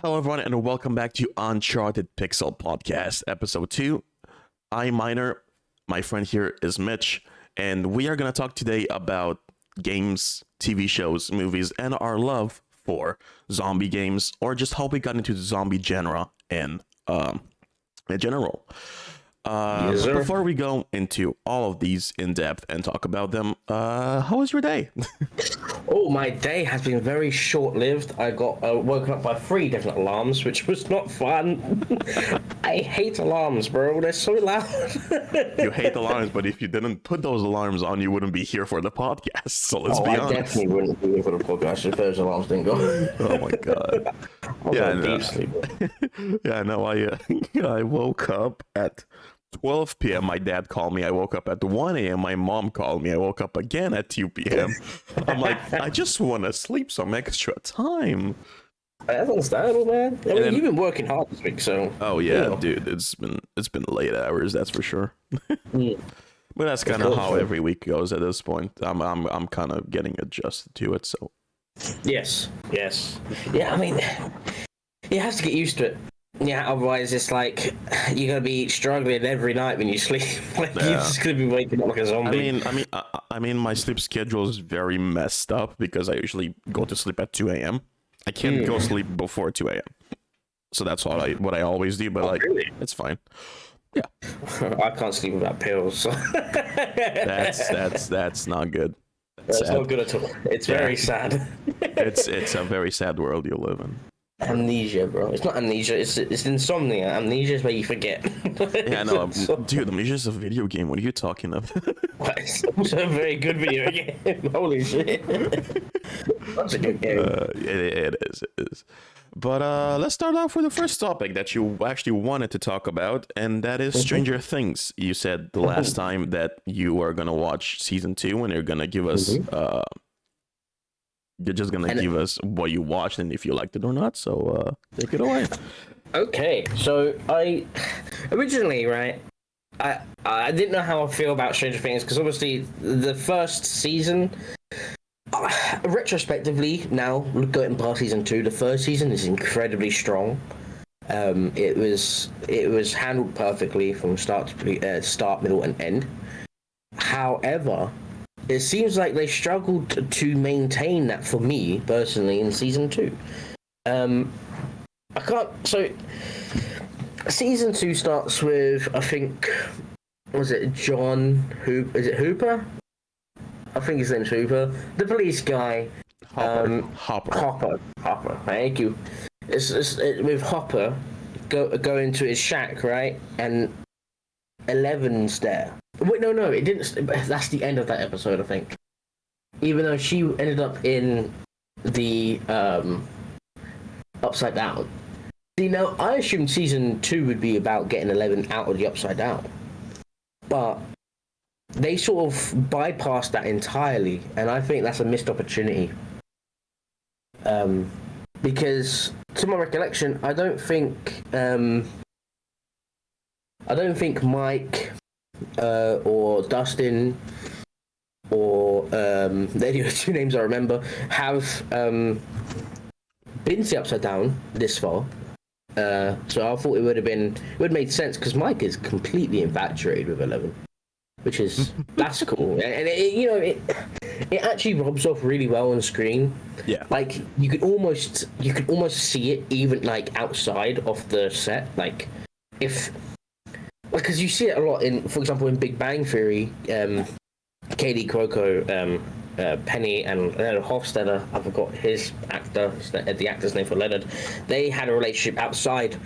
Hello, everyone, and welcome back to Uncharted Pixel Podcast, Episode 2. I'm Minor, my friend here is Mitch, and we are going to talk today about games, TV shows, movies, and our love for zombie games, or just how we got into the zombie genre in general. Yes, sir. Before we go into all of these in depth and talk about them, how was your day? Oh, my day has been very short-lived. I got woken up by 3 different alarms, which was not fun. I hate alarms, bro. They're so loud. You hate alarms, but if you didn't put those alarms on, you wouldn't be here for the podcast. So let's be honest. I definitely wouldn't be here for the podcast if those alarms didn't go. Oh my god. Yeah, deep sleep. Yeah, no, I woke up at 12 p.m. My dad called me. I woke up at 1 a.m. My mom called me. I woke up again at 2 p.m. I'm like, I just want to sleep some extra time. That's understandable, man. I mean, you've been working hard this week, so. Oh yeah, dude. It's been late hours, that's for sure. But that's kind of how every week goes at this point. I'm kind of getting adjusted to it. So. Yes. Yeah, I mean, you have to get used to it. Yeah, otherwise it's like you're gonna be struggling every night when you sleep. Like you're just gonna be waking up like a zombie. I mean, my sleep schedule is very messed up because I usually go to sleep at 2 a.m. I can't go sleep before 2 a.m. So that's what I always do. But really? It's fine. Yeah. I can't sleep without pills. So. That's not good. That's not good at all. It's very sad. It's a very sad world you live in. Amnesia, bro. It's not amnesia. It's insomnia. Amnesia is where you forget. Yeah, no, dude. Amnesia is a video game. What are you talking about? It's also a very good video game. Holy shit! That's a good game. It is. But let's start off with the first topic that you actually wanted to talk about, and that is Stranger Things. You said the last time that you are gonna watch season 2, and you're gonna give us You're just gonna give us what you watched and if you liked it or not. So take it away. Okay, so I originally, right, I didn't know how I feel about Stranger Things because obviously the first season, retrospectively now going past season 2, the first season is incredibly strong. It was handled perfectly from start, middle, and end. However, it seems like they struggled to maintain that for me personally in season 2. I can't. So season 2 starts with, I think, was it John? Is it Hooper? I think his name's Hooper. The police guy. Hopper. Thank you. It's with Hopper going to his shack, right? And 11's there. Wait, no, it didn't. That's the end of that episode, I think. Even though she ended up in the Upside Down. See, now, I assumed season 2 would be about getting 11 out of the Upside Down. But they sort of bypassed that entirely, and I think that's a missed opportunity. Because, to my recollection, I don't think Mike or Dustin or the only 2 names I remember have been to the Upside Down this far. So I thought it would have made sense because Mike is completely infatuated with 11, which is that's cool, and it actually rubs off really well on screen. Yeah, like you could almost see it even like outside of the set, like if. Because you see it a lot in, for example, in Big Bang Theory, Katie Cuoco, Penny, and Leonard Hofstadter, I forgot the actor's name for Leonard, they had a relationship outside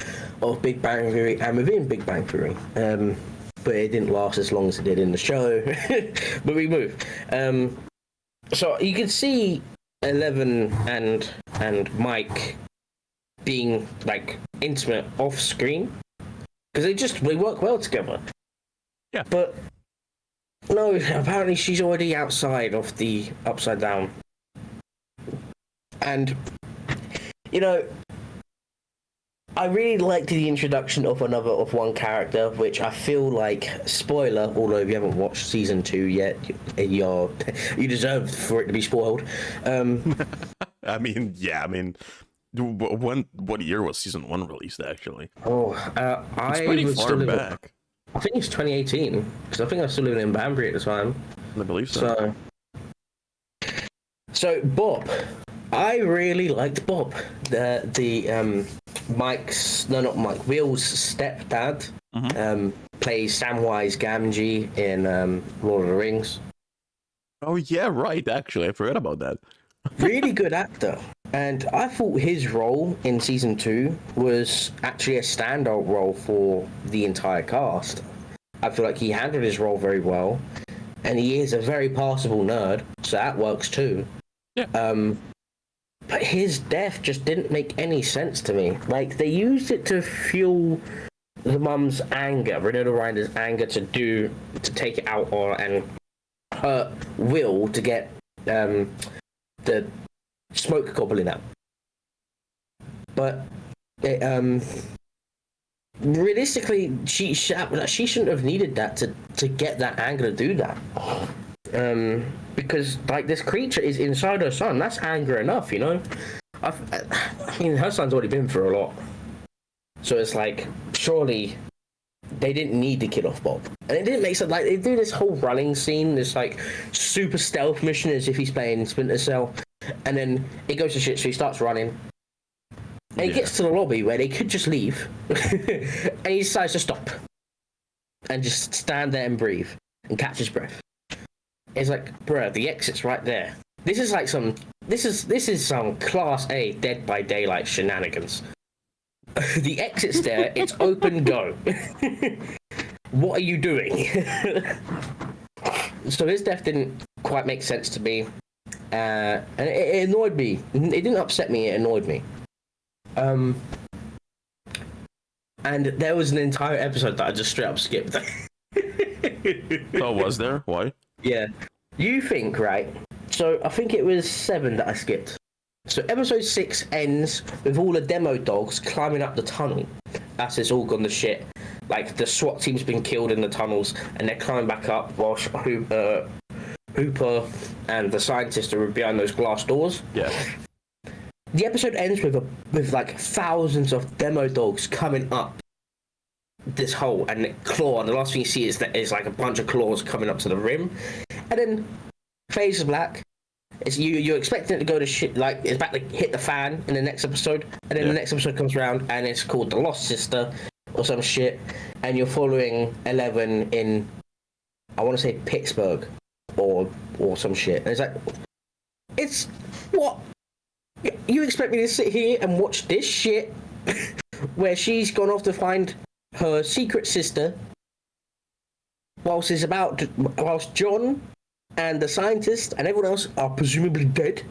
of Big Bang Theory and within Big Bang Theory. But it didn't last as long as it did in the show. But we move. So you can see 11 and Mike being like intimate off screen. Because they work well together. Yeah. But no, apparently she's already outside of the Upside Down. And I really liked the introduction of one character, which I feel like, spoiler, although if you haven't watched season 2 yet, you deserve for it to be spoiled. What year was season 1 released? Actually, Oh, it's I pretty was far still living. back. I think it's 2018 because I think I was still living in Banbury at the time. I believe so. So Bob, I really liked Bob. Mike's no, not Mike. Will's stepdad plays Samwise Gamgee in Lord of the Rings. Oh yeah, right. Actually, I forgot about that. Really good actor. And I thought his role in season 2 was actually a standout role for the entire cast. I feel like he handled his role very well, and he is a very passable nerd, so that works too. Yeah. But his death just didn't make any sense to me. Like, they used it to fuel the mum's anger, Renata Ryder's anger to take it out on and hurt Will to get the smoke goblin out. But realistically, she shouldn't have needed that to get that anger to do that. Because like this creature is inside her son. That's anger enough, you know. I mean, her son's already been through a lot, so it's like surely they didn't need to kill off Bob. And it didn't make sense. Like, they do this whole running scene, this like super stealth mission as if he's playing Splinter Cell, and then it goes to shit. So he starts running, and he gets to the lobby where they could just leave, and he decides to stop and just stand there and breathe and catch his breath. It's like, bruh, the exit's right there. This is like this is some class A Dead by Daylight shenanigans. The exit's there, it's open, go. What are you doing? So his death didn't quite make sense to me. And it annoyed me. It didn't upset me, it annoyed me. And there was an entire episode that I just straight up skipped. Oh, was there? Why? Yeah. You think, right? So I think it was 7 that I skipped. So episode 6 ends with all the demo dogs climbing up the tunnel. As it's all gone to shit. Like, the SWAT team's been killed in the tunnels, and they're climbing back up while Hooper and the scientist are behind those glass doors. Yeah. The episode ends with like thousands of demo dogs coming up this hole and claw, and the last thing you see is like a bunch of claws coming up to the rim, and then fades to black. It's you're expecting it to go to shit, like it's about to hit the fan in the next episode, and then the next episode comes around and it's called The Lost Sister or some shit, and you're following 11 in, I want to say Pittsburgh or some shit, and it's like, it's what you expect me to sit here and watch this shit where she's gone off to find her secret sister whilst John and the scientist and everyone else are presumably dead?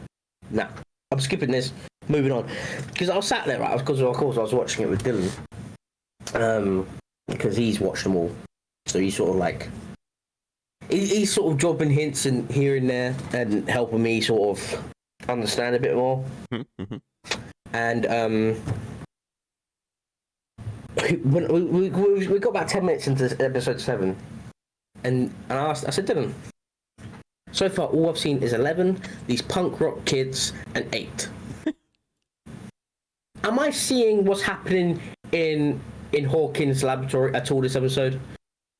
Nah, I'm skipping this. Moving on, because I was sat there, right? Because of course I was watching it with Dylan, because he's watched them all, so he's sort of like he's sort of dropping hints and here and there and helping me sort of understand a bit more. And when we got about 10 minutes into episode 7, and I said, Dylan, so far all I've seen is 11, these punk rock kids, and 8. Am I seeing what's happening in Hawkins' laboratory at all this episode?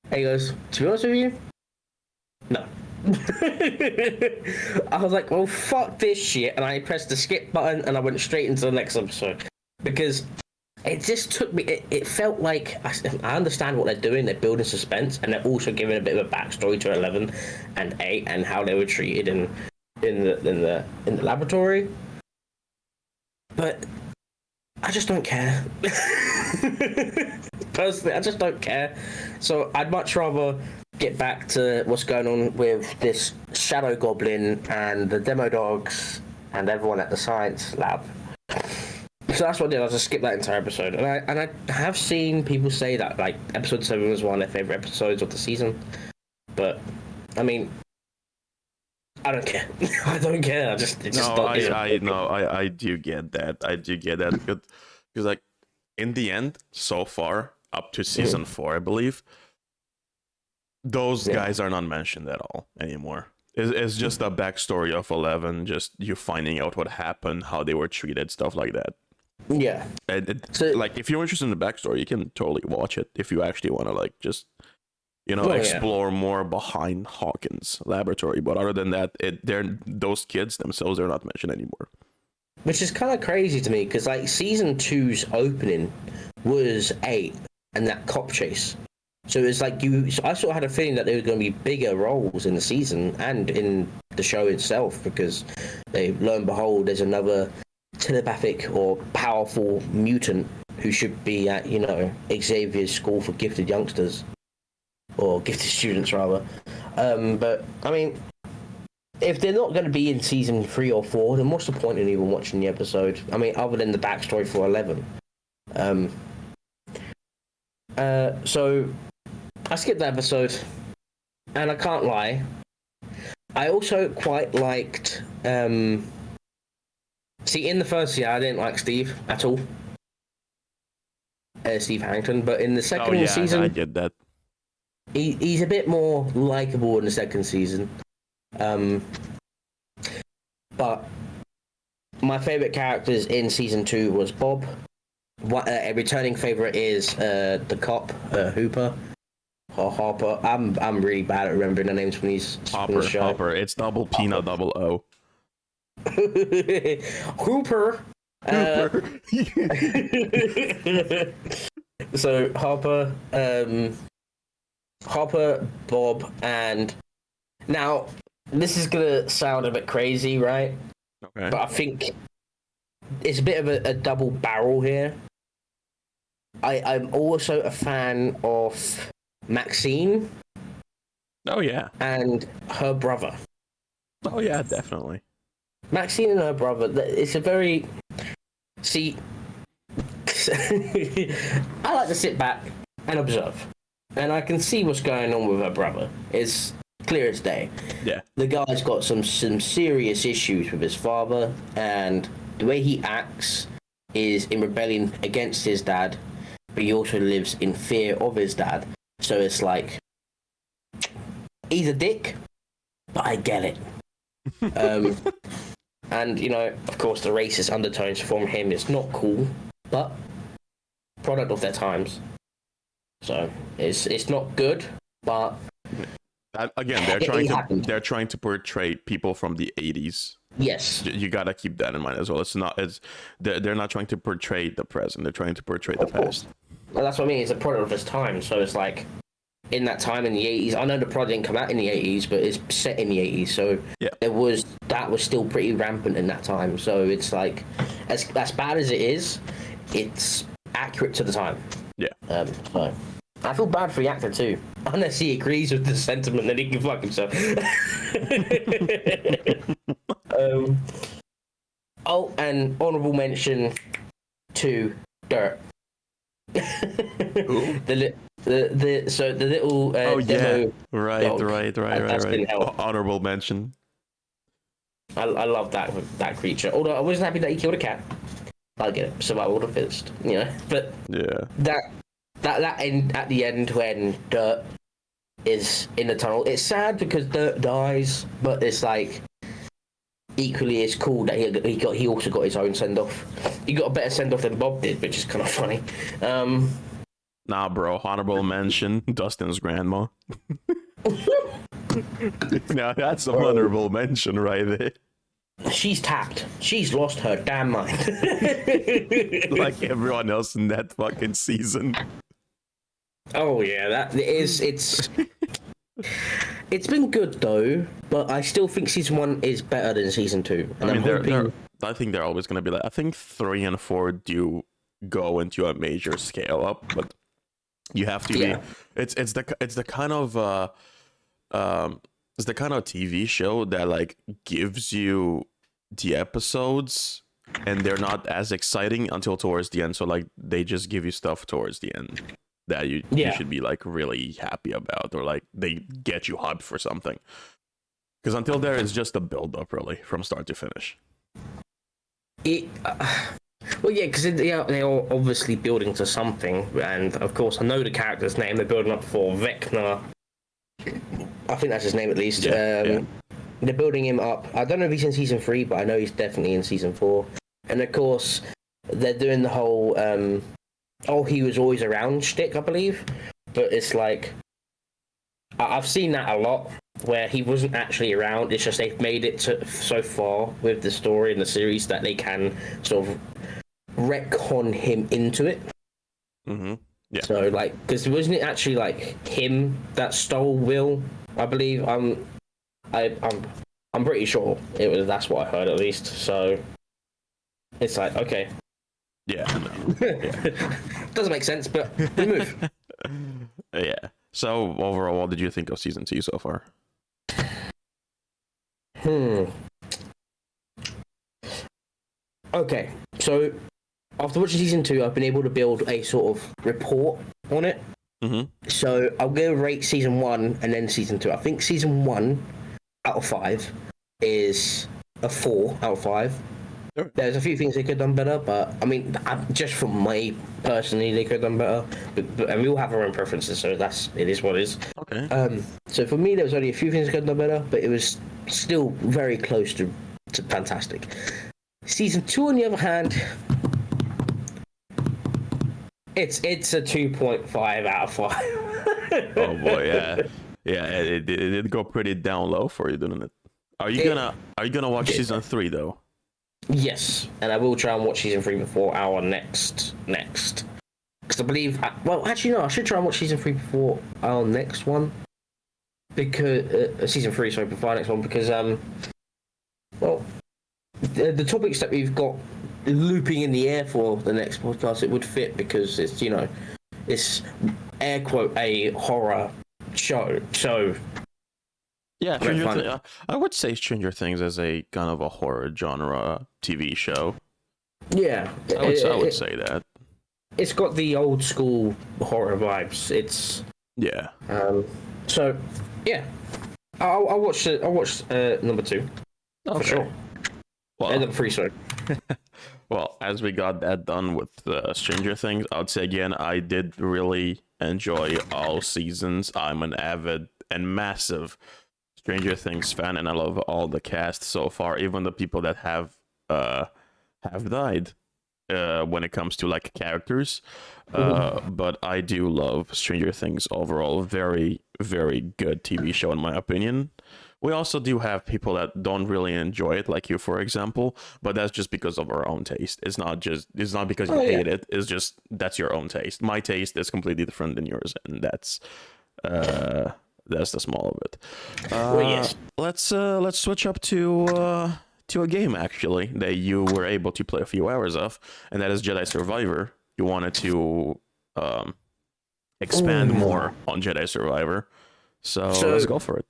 And he goes, to be honest with you, no. I was like, well, fuck this shit, and I pressed the skip button and I went straight into the next episode, because it just took me, it felt like I understand what they're doing. They're building suspense, and they're also giving a bit of a backstory to 11 and 8 and how they were treated in the laboratory, but I just don't care. Personally, I just don't care. So I'd much rather get back to what's going on with this shadow goblin and the demo dogs and everyone at the science lab. So that's what I did. I just skipped that entire episode, and I have seen people say that like episode 7 was one of their favorite episodes of the season. But I mean, I don't care. I don't care. I do get that. I do get that because like in the end, so far up to season 4, I believe, those guys are not mentioned at all anymore. It's just a backstory of 11, just you finding out what happened, how they were treated, stuff like that. Yeah. And So, like, if you're interested in the backstory, you can totally watch it if you actually want to like just Well, yeah. explore more behind Hawkins' laboratory. But other than that, those kids themselves are not mentioned anymore. which is kind of crazy to me because like season 2's opening was 8 and that cop chase. So it's like I sort of had a feeling that there were going to be bigger roles in the season and in the show itself because lo and behold, there's another telepathic or powerful mutant who should be at, Xavier's school for gifted youngsters or gifted students rather. But I mean, if they're not going to be in season 3 or 4, then what's the point in even watching the episode? I mean, other than the backstory for 11. So I skipped the episode, and I can't lie. I also quite liked. See, in the first year, I didn't like Steve at all. Steve Harrington, but in the second season, I get that. He's a bit more likable in the second season. But my favorite characters in season 2 was Bob. A returning favorite is the cop Hooper or Harper. I'm really bad at remembering the names from these. Hopper. It's double P, not double O. Hooper. So Harper, Bob, and now this is gonna sound a bit crazy, right? Okay. But I think it's a bit of a double barrel here. I'm also a fan of Maxine. Oh yeah. And her brother. Oh yeah, definitely. Maxine and her brother. It's a very see. I like to sit back and observe, and I can see what's going on with her brother. It's clear as day. Yeah. The guy's got some serious issues with his father, and the way he acts is in rebellion against his dad, but he also lives in fear of his dad. So it's like, he's a dick, but I get it. And, of course, the racist undertones from him is not cool, but product of their times. So it's not good, but again, they're trying to portray people from the 80s. Yes, you gotta keep that in mind as well. They're not trying to portray the present. They're trying to portray the past. Well, that's what I mean. It's a product of its time. So it's like in that time in the 80s. I know the product didn't come out in the 80s, but it's set in the 80s. So yeah, that was still pretty rampant in that time. So it's like as bad as it is, it's accurate to the time. Yeah. So I feel bad for the actor too, unless he agrees with the sentiment that he can fuck himself. And honourable mention to Dirt. the little oh demo yeah, right. Honorable mention. I love that creature. Although I wasn't happy that he killed a cat. I get it, survival of the fittest, But yeah, that end at the end when Dirt is in the tunnel. It's sad because Dirt dies, but it's like equally it's cool that he also got his own send off. He got a better send off than Bob did, which is kind of funny. Nah, bro. Honorable mention: Dustin's grandma. Now that's some honorable mention right there. She's tapped. She's lost her damn mind. Like everyone else in that fucking season. Oh yeah, that is. It's been good though, but I still think season 1 is better than season 2. And I think they're always gonna be like. I think 3 and 4 do go into a major scale up, but you have to be. It's the kind of it's the kind of TV show that like gives you the episodes and they're not as exciting until towards the end. So like they just give you stuff towards the end that you should be like really happy about, or like they get you hyped for something. Because until there, it's just a build up really from start to finish. Well, yeah, because they're obviously building to something, and of course I know the character's name. They're building up for Vecna. I think that's his name at least. They're building him up. I don't know if he's in season 3, but I know he's definitely in season 4. And of course, they're doing the whole oh, he was always around shtick, I believe. But it's like, I've seen that a lot, where he wasn't actually around. It's just they've made it so far with the story and the series that they can sort of retcon him into it. Mm-hmm. Yeah. So, like, because wasn't it actually, like, him that stole Will, I believe? I'm pretty sure it was. That's what I heard, at least. So, it's like, okay. Yeah. No. Yeah. Doesn't make sense, but we move. Yeah. So overall, what did you think of season 2 so far? Okay, so after watching season 2, I've been able to build a sort of report on it. Mm-hmm. So I'll go rate season 1 and then season 2. I think season 1 out of 5 is a 4 out of 5. Sure. There's a few things they could have done better, but I mean, just for me personally, they could have done better. But and we all have our own preferences, so it is what it is. Okay. So for me, there was only a few things they could have done better, but it was still very close to fantastic. Season 2, on the other hand, it's a 2.5 out of 5. Oh boy, yeah, yeah. It did go pretty down low for you, didn't it? Are you gonna watch season 3 though? Yes, and I will try and watch season 3 before our next. Because I believe, well, actually no, I should try and watch season 3 before our next one. Because season 3, sorry, before our next one, because well, the topics that we've got looping in the air for the next podcast, it would fit because it's it's air quote a horror show. So yeah, I would say Stranger Things is a kind of a horror genre TV show. Yeah, I would say that. It's got the old school horror vibes. It's yeah. So yeah, I'll watch number 2 for sure. Well, And number 3, sorry. Well, as we got that done with Stranger Things, I would say again, I did really enjoy all seasons. I'm an avid and massive Stranger Things fan, and I love all the cast so far, even the people that have died when it comes to like characters. But I do love Stranger Things overall. Very, very good TV show in my opinion. We also do have people that don't really enjoy it, like you, for example, but that's just because of our own taste. It's not because you hate it. It's just that's your own taste. My taste is completely different than yours, and that's the small of it. Well, yes. Let's switch up to a game actually that you were able to play a few hours of, and that is Jedi Survivor. You wanted to expand more on Jedi Survivor, so let's go for it.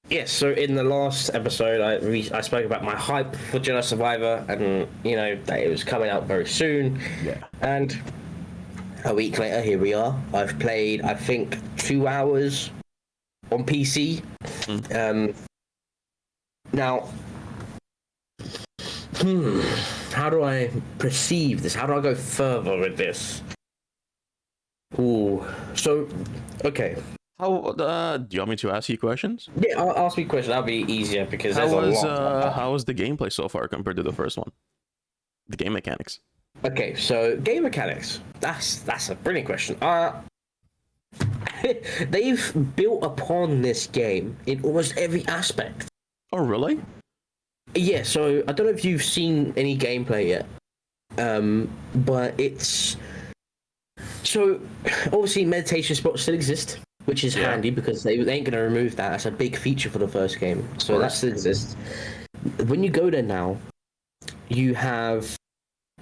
Yes, so in the last episode, I spoke about my hype for Jedi Survivor, and that it was coming out very soon. Yeah. And a week later, here we are. I've played, I think, 2 hours on PC. Now, how do I perceive this? How do I go further with this? Ooh. So, okay. How do you want me to ask you questions? Yeah, I'll ask me a question. That'll be easier because how there's was the gameplay so far compared to the first one? The game mechanics. Okay, so game mechanics. That's a brilliant question. They've built upon this game in almost every aspect. Oh, really? Yeah. So I don't know if you've seen any gameplay yet, but it's so obviously meditation spots still exist, which is handy because they ain't going to remove that. That's a big feature for the first game. So that still exists. When you go there now, you have,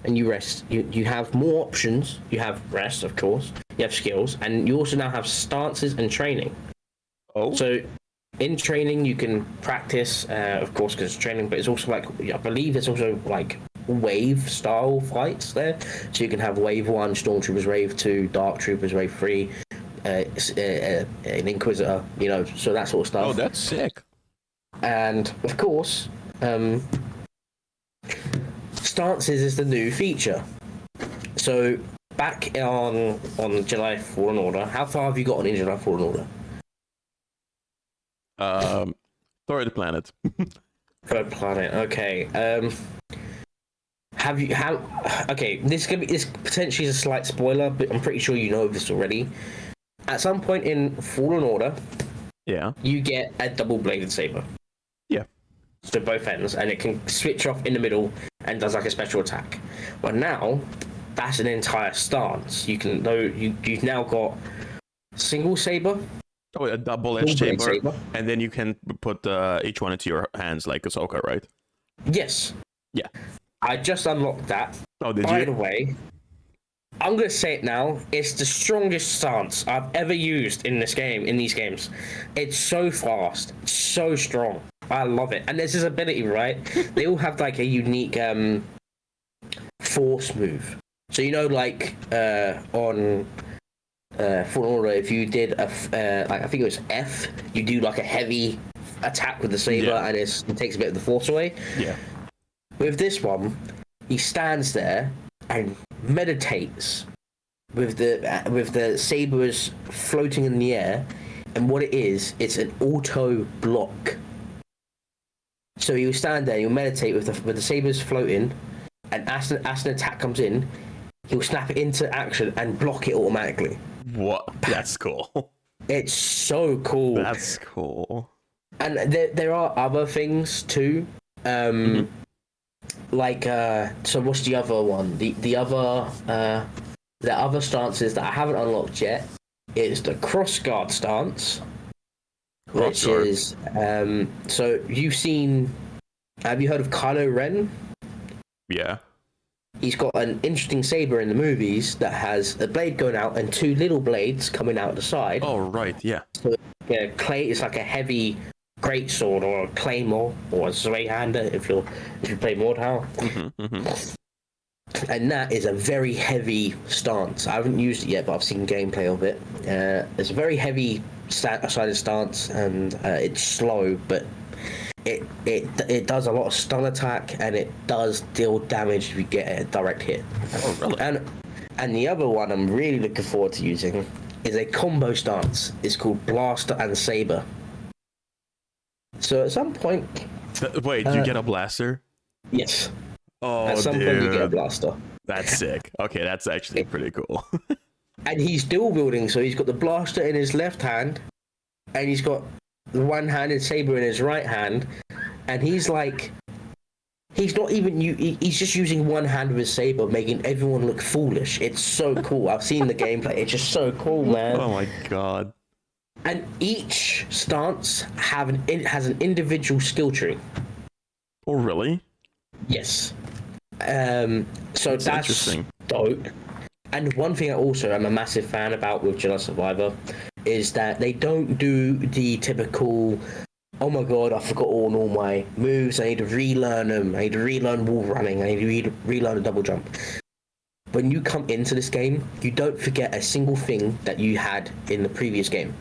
and you rest, you have more options. You have rest, of course. You have skills, and you also now have stances and training. Oh. So in training, you can practice, of course, because it's training, but it's also like, I believe there's also like wave style fights there. So you can have wave 1, Stormtroopers, wave 2, Dark Troopers, wave 3, an Inquisitor, so that sort of stuff. Oh, that's sick. And of course, stances is the new feature. So back on Jedi Fallen Order, how far have you gotten in Jedi Fallen Order? Third planet. Third planet. Okay. have you how? Okay, this potentially is a slight spoiler, but I'm pretty sure you know this already. At some point in Fallen Order, Yeah. you get a double-bladed saber. Yeah. So both ends, and it can switch off in the middle and does like a special attack. But now, that's an entire stance. You've now got single saber. Oh, a double-edged Double-bladed saber, and then you can put each one into your hands like Ahsoka, right? Yes. Yeah. I just unlocked that. Oh, did By you? the way, I'm gonna say it now. It's the strongest stance I've ever used in this game. In these games, it's so fast, so strong. I love it. And there's this ability, right? They all have like a unique force move. So like on Fallen Order, if you did like I think it was F, you do like a heavy attack with the saber, and it takes a bit of the force away. Yeah. With this one, he stands there and meditates with the sabers floating in the air, and what it is, it's an auto block. So you'll stand there, you'll meditate with the sabers floating, and as an attack comes in, he'll snap it into action and block it automatically. What? That's cool. It's so cool. That's cool. And there are other things too. Like so what's the other one? The other stances that I haven't unlocked yet is the cross guard stance, which is so have you heard of Kylo Ren? Yeah. He's got an interesting saber in the movies that has a blade going out and two little blades coming out the side. Oh right, yeah. So yeah, it's like a heavy greatsword or a claymore or a zweihander if you play Mordhau. And that is a very heavy stance. I haven't used it yet, but I've seen gameplay of it. It's a very heavy sided stance, and it's slow, but it does a lot of stun attack, and it does deal damage if you get a direct hit. Oh really? And the other one I'm really looking forward to using is a combo stance. It's called Blaster and Saber. So at some point... Wait, you get a blaster? Yes. Oh, at some dude. point you get a blaster. That's sick. Okay, that's actually pretty cool. And he's dual wielding, so he's got the blaster in his left hand, and he's got the one-handed saber in his right hand, and he's like... He's not even... He's just using one hand with his saber, making everyone look foolish. It's so cool. I've seen the gameplay. It's just so cool, man. Oh my god. And each stance has an individual skill tree. Oh really? Yes. So that's interesting. dope. And one thing I'm a massive fan about with Jedi Survivor is that they don't do the typical, oh my god, I forgot all my moves, I need to relearn them, I need to relearn wall running, I need to relearn a double jump. When you come into this game, you don't forget a single thing that you had in the previous game.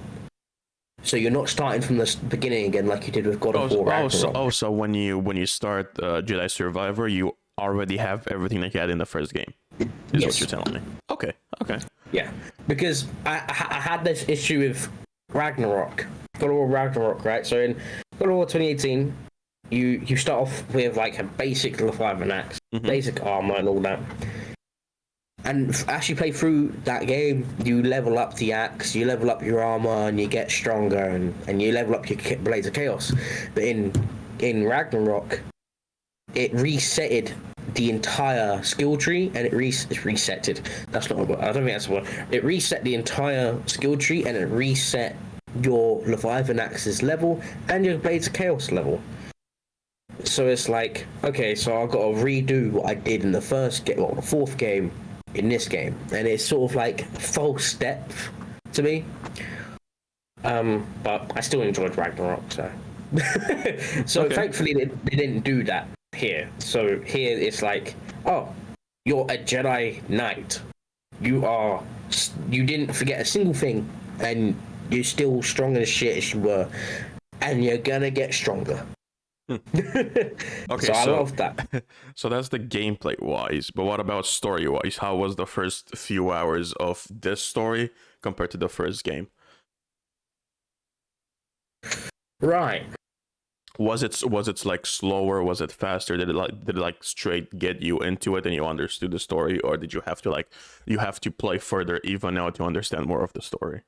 So you're not starting from the beginning again like you did with God of War Ragnarok. So when you start Jedi Survivor, you already have everything that you had in the first game. Is what you're telling me. Okay. Yeah, because I had this issue with Ragnarok, God of War Ragnarok, right? So in God of War 2018, you start off with like a basic Leviathan axe, basic armor and all that. And as you play through that game, you level up the axe, you level up your armor, and you get stronger, and you level up your Blades of Chaos. But in Ragnarok, it resetted the entire skill tree, and it resetted. That's not a word. I don't think that's a word. It reset the entire skill tree, and it reset your Leviathan Axe's level and your Blades of Chaos level. So it's like, okay, so I've got to redo what I did in the fourth game in this game, and it's sort of like a false step to me. But I still enjoyed Ragnarok, so. Thankfully they didn't do that here. So here it's like, oh, you're a Jedi Knight. You didn't forget a single thing, and you're still strong as shit as you were, and you're gonna get stronger. Okay, so I love that. So that's the gameplay wise, but what about story wise? How was the first few hours of this story compared to the first game? Right. Was it like slower? Was it faster? Did it straight get you into it and you understood the story, or did you have to play further even now to understand more of the story?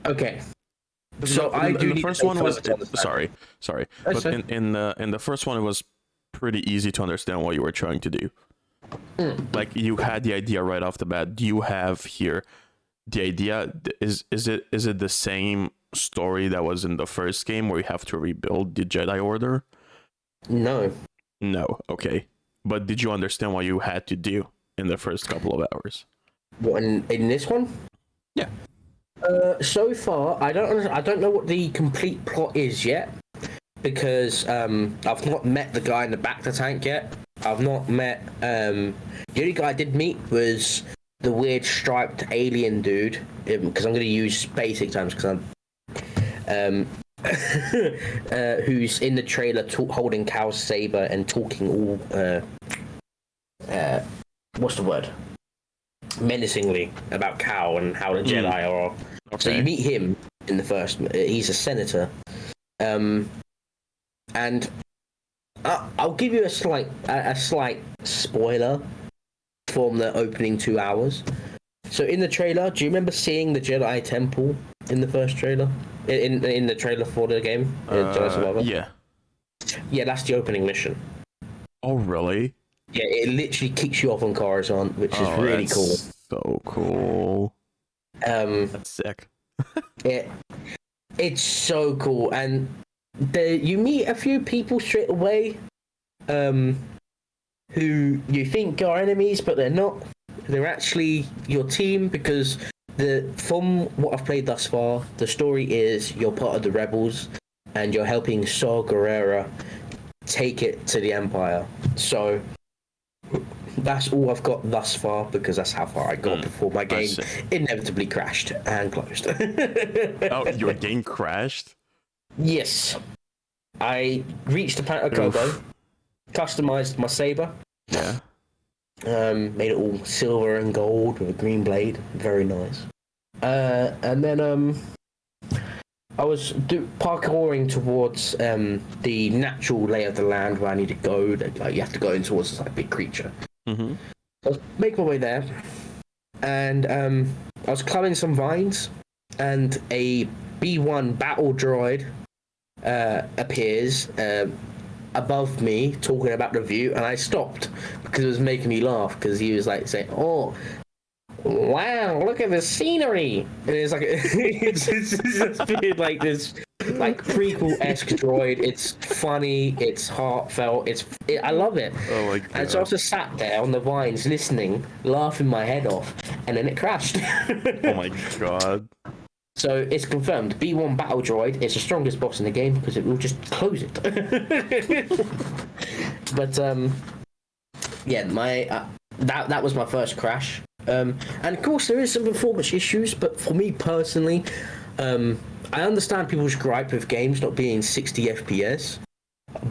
Okay. So I do. The first one was sorry, That's but in the first one it was pretty easy to understand what you were trying to do. Like you had the idea right off the bat. Do you have here the idea? Is it the same story that was in the first game where you have to rebuild the Jedi Order? No. Okay, but did you understand what you had to do in the first couple of hours? What in this one? Yeah. So far, I don't know what the complete plot is yet, because I've not met the guy in the back of the tank yet. I've not met the only guy I did meet was the weird striped alien dude, because I'm going to use basic terms because I'm who's in the trailer holding Cal's saber and talking all what's the word? Menacingly about Cal and how the Jedi are. Okay. So you meet him in the first. He's a senator, and I'll give you a slight spoiler from the opening 2 hours. So in the trailer, do you remember seeing the Jedi Temple in the first trailer? In the trailer for the game, Jedi Survivor? Yeah. Yeah, that's the opening mission. Oh, really? Yeah, it literally kicks you off on Coruscant, which is really cool. So cool. That's sick. It's so cool, and you meet a few people straight away, who you think are enemies, but they're not. They're actually your team, because from what I've played thus far, the story is you're part of the rebels, and you're helping Saw Gerrera take it to the Empire. So that's all I've got thus far, because that's how far I got before my game inevitably crashed and closed. Oh, your game crashed? Yes. I reached the Planet Kobo, customized my saber. Yeah. Made it all silver and gold with a green blade. Very nice. And then I was parkouring towards the natural lay of the land where I need to go. Like you have to go in towards this big creature. Mm-hmm. So I was making my way there, and I was climbing some vines, and a B1 battle droid appears above me talking about the view, and I stopped because it was making me laugh, because he was like saying, "Oh, wow, look at the scenery," and it's like it's just been like this like prequel-esque droid. It's funny, it's heartfelt, I love it. Oh my god. And so I just sat there on the vines listening, laughing my head off, and then it crashed. Oh my god. So it's confirmed, B1 Battle Droid is the strongest boss in the game because it will just close it. But yeah, that was my first crash. And of course there is some performance issues, but for me personally, I understand people's gripe with games not being 60 FPS,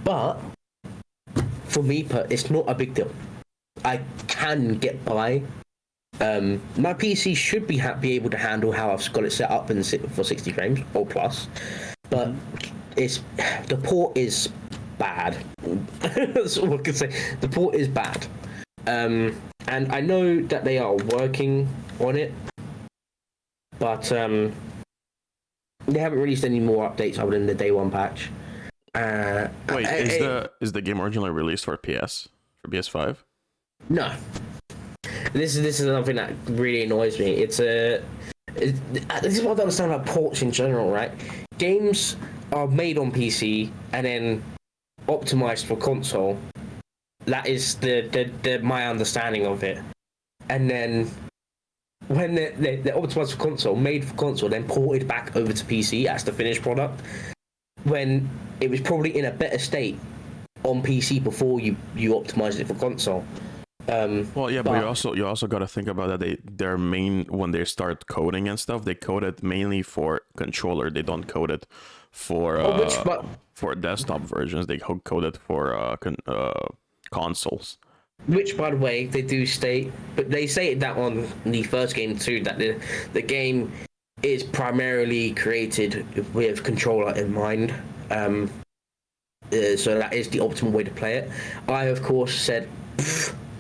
but for me, it's not a big deal. I can get by. My PC should be able to handle how I've got it set up for 60 frames or plus, but the port is bad. That's all I can say. The port is bad, and I know that they are working on it, but they haven't released any more updates other than the day one patch. Wait, is the game originally released for PS5? No. This is another thing that really annoys me. This is what I don't understand about ports in general, right? Games are made on PC and then optimized for console. That is my understanding of it. And then when they're optimized for console, made for console, then ported back over to PC as the finished product, when it was probably in a better state on PC before you optimized it for console. Well, yeah, but you also got to think about that their main, when they start coding and stuff, they code it mainly for controller. They don't code it for desktop versions. They code it for consoles. Which, by the way, they do state, but they stated that on the first game too, that the game is primarily created with controller in mind. So that is the optimal way to play it. I, of course, said,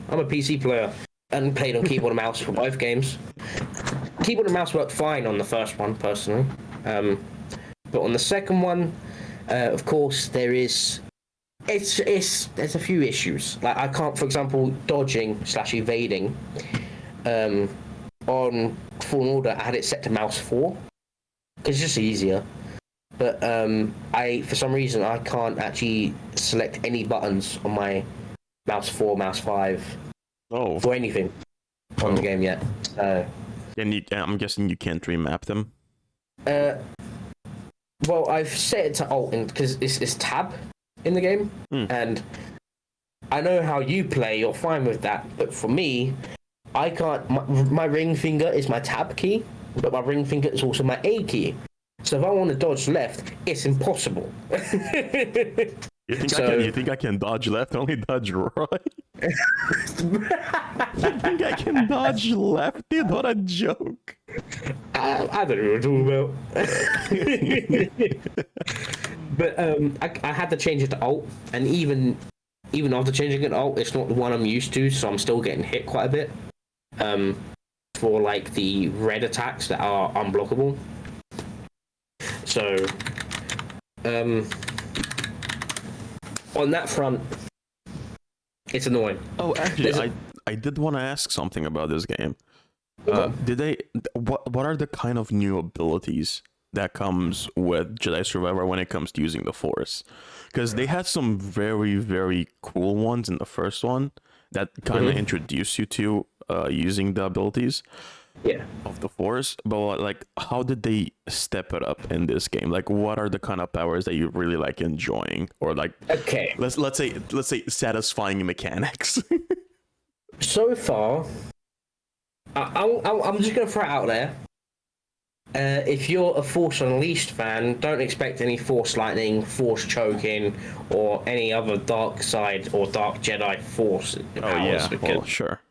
I'm a PC player, and played on keyboard and mouse for both games. Keyboard and mouse worked fine on the first one, personally. But on the second one, of course, there's a few issues. Like, I can't, for example, dodging / evading. On Fallen Order, I had it set to mouse 4, because it's just easier. But for some reason, I can't actually select any buttons on my mouse 4, mouse 5, for anything on the game yet. I'm guessing you can't remap them. Well, I've set it to Alt because it's Tab in the game, and I know how you play. You're fine with that, but for me, I can't. My ring finger is my Tab key, but my ring finger is also my A key. So if I want to dodge left, it's impossible. You think I can dodge left? Only dodge right. You think I can dodge left? Dude, what a joke. I don't know what I'm talking about. But I had to change it to Alt, and even after changing it to Alt, it's not the one I'm used to, so I'm still getting hit quite a bit. For like the red attacks that are unblockable. So, on that front, it's annoying. Oh, actually, I did want to ask something about this game. What are the kind of new abilities that comes with Jedi Survivor when it comes to using the Force? Because they had some very, very cool ones in the first one that kind of introduce you to using the abilities of the Force. But like, how did they step it up in this game? Like, what are the kind of powers that you really like enjoying, or like, let's say satisfying mechanics? So far, I'm just gonna throw it out there. If you're a Force Unleashed fan, don't expect any Force Lightning, Force Choking, or any other Dark Side or Dark Jedi Force powers. Sure.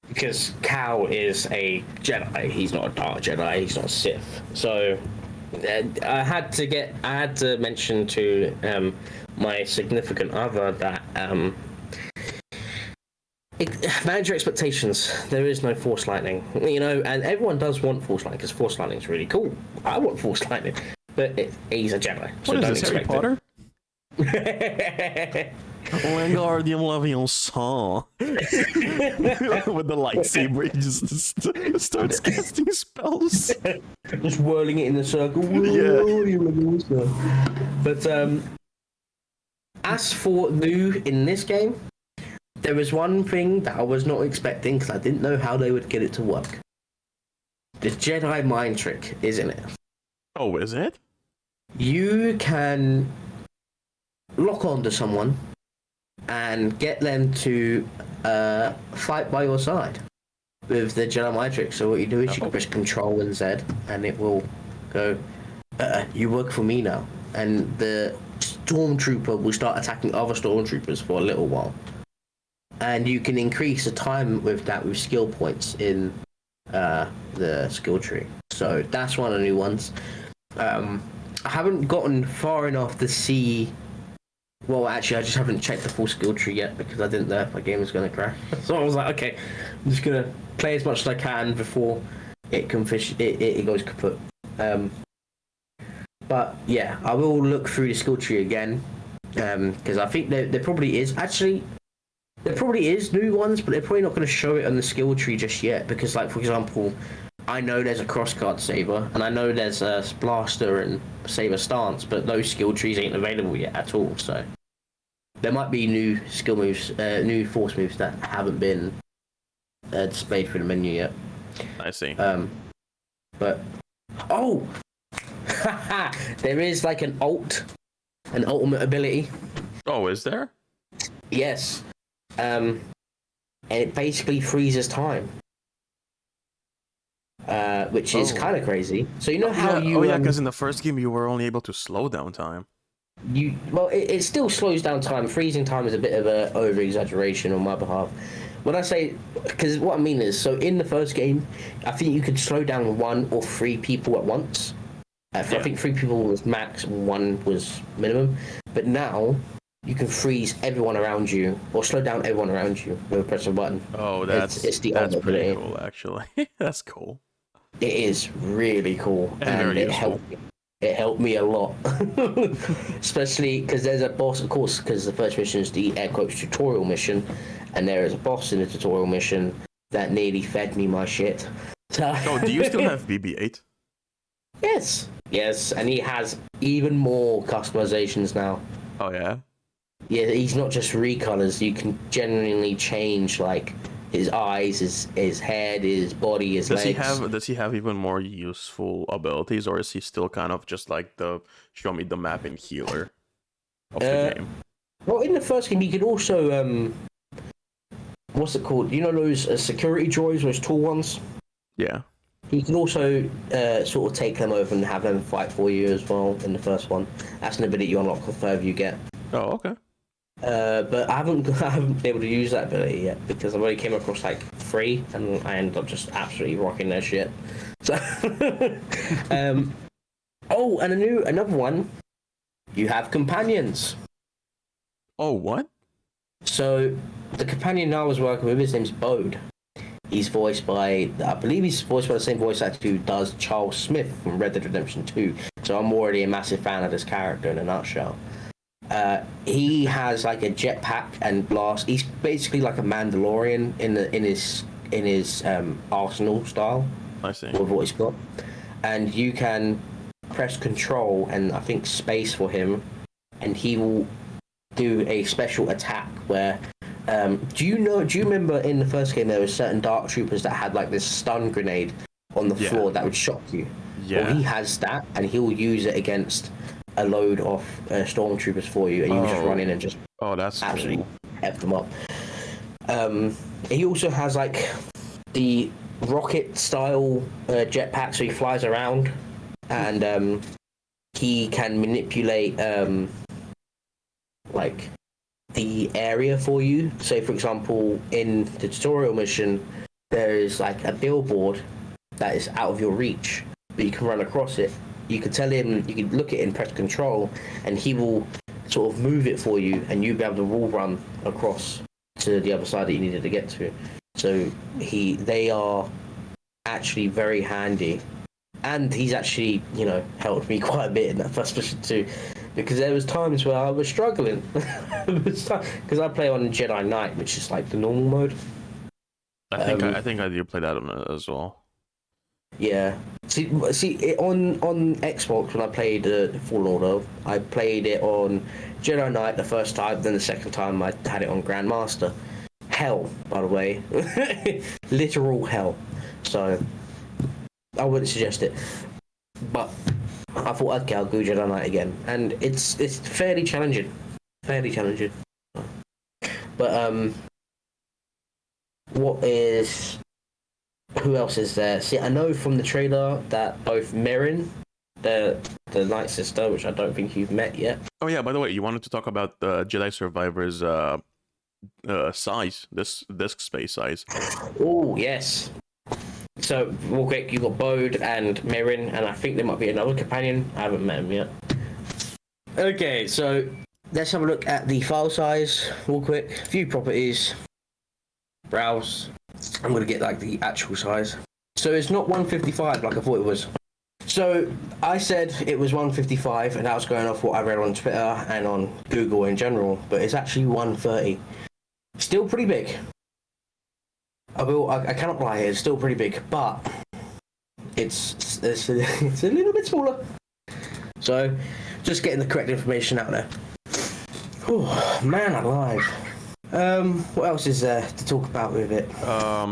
Because Cal is a Jedi. He's not a Dark Jedi. He's not a Sith. So I had to mention to my significant other that manage your expectations. There is no Force Lightning, and everyone does want Force Lightning because Force Lightning is really cool. I want Force Lightning, but he's a Jedi, so what don't is this, expect Harry Potter? it. Wingardium Leviosa. With the lightsaber, he just starts casting spells. Just whirling it in a circle. But as for new in this game, there was one thing that I was not expecting because I didn't know how they would get it to work. The Jedi mind trick is in it. Oh, is it? You can lock onto someone and get them to fight by your side with the Jedi mind trick. So what you do is you can press Control and Z, and it will go, you work for me now. And the Stormtrooper will start attacking other Stormtroopers for a little while. And you can increase the time with that with skill points in the skill tree. So that's one of the new ones. I haven't gotten far enough to see. Well, actually, I just haven't checked the full skill tree yet because I didn't know if my game was going to crash. So I was like, okay, I'm just going to play as much as I can before it goes kaput. But yeah, I will look through the skill tree again because I think there probably is. Actually, there probably is new ones, but they're probably not going to show it on the skill tree just yet because, like, for example, I know there's a crossguard saber, and I know there's a blaster and saber stance, but those skill trees ain't available yet at all. So there might be new skill moves, new force moves that haven't been displayed through the menu yet. I see. But there is like an ultimate ability. Oh, is there? Yes. And it basically freezes time. Which is kind of crazy. So you know how because in the first game you were only able to slow down time. It still slows down time. Freezing time is a bit of a over exaggeration on my behalf. When I say, because what I mean is, so in the first game, I think you could slow down 1 or 3 people at once. I think 3 people was max, 1 was minimum. But now you can freeze everyone around you or slow down everyone around you with a press of a button. Oh, It's the that's ultimate pretty ability. cool, actually. That's cool. It is really cool, And very it useful. helped me. It helped me a lot, especially because there's a boss, of course, because the first mission is the air quotes tutorial mission, and there is a boss in the tutorial mission that nearly fed me my shit. So, Oh, do you still have BB-8? Yes, and he has even more customizations now. Oh, yeah? Yeah, he's not just recolors. You can genuinely change like his eyes, his head, his body, his legs. Does he have even more useful abilities, or is he still kind of just like the show me the map and healer of the game? Well, in the first game, you could also what's it called? You know those security droids, those tall ones. Yeah. You can also sort of take them over and have them fight for you as well in the first one. That's an ability you unlock the further you get. Oh, okay. But I haven't been able to use that ability yet because I've only came across like 3 and I ended up just absolutely rocking their shit. So, oh, and another one. You have companions. Oh, what? So the companion I was working with, his name's Bode. He's voiced by, I believe he's voiced by the same voice actor who does Charles Smith from Red Dead Redemption 2. So I'm already a massive fan of this character in a nutshell. He has like a jetpack and blast. He's basically like a Mandalorian in his arsenal style. I see. With what he's got, and you can press Control and I think space for him, and he will do a special attack where. Do you remember in the first game there were certain dark troopers that had like this stun grenade on the floor that would shock you? Yeah. Well, he has that, and he'll use it against a load of stormtroopers for you, and you just run in and just that's absolutely cool. F them up. He also has like the rocket style jetpack, so he flies around, and he can manipulate like the area for you. So, for example, in the tutorial mission, there is like a billboard that is out of your reach, but you can run across it. You can tell him, you can look at it and press Control, and he will sort of move it for you, and you'll be able to wall run across to the other side that you needed to get to. So they are actually very handy, and he's actually helped me quite a bit in that first mission too, because there was times where I was struggling because I play on Jedi Knight, which is like the normal mode. I think I do play that on it as well. Yeah. See, on Xbox when I played Fallen Order, I played it on Jedi Knight the first time. Then the second time I had it on Grandmaster. Hell, by the way, literal hell. So I wouldn't suggest it. But I thought, okay, I'll go Jedi Knight again, and it's fairly challenging. But who else is there? See, I know from the trailer that both Merrin, the Night Sister, which I don't think you've met yet. Oh yeah, by the way, you wanted to talk about the Jedi Survivor's size, this disk space size. Oh yes. So real quick, you got Bode and Merrin, and I think there might be another companion. I haven't met him yet. Okay, so let's have a look at the file size real quick. View properties, browse. I'm gonna get like the actual size. So it's not 155 like I thought it was. So I said it was 155, and that was going off what I read on Twitter and on Google in general, but it's actually 130. Still pretty big. I cannot lie, it's still pretty big, but it's a little bit smaller. So just getting the correct information out there. Oh man, alive. What else is there to talk about with it? I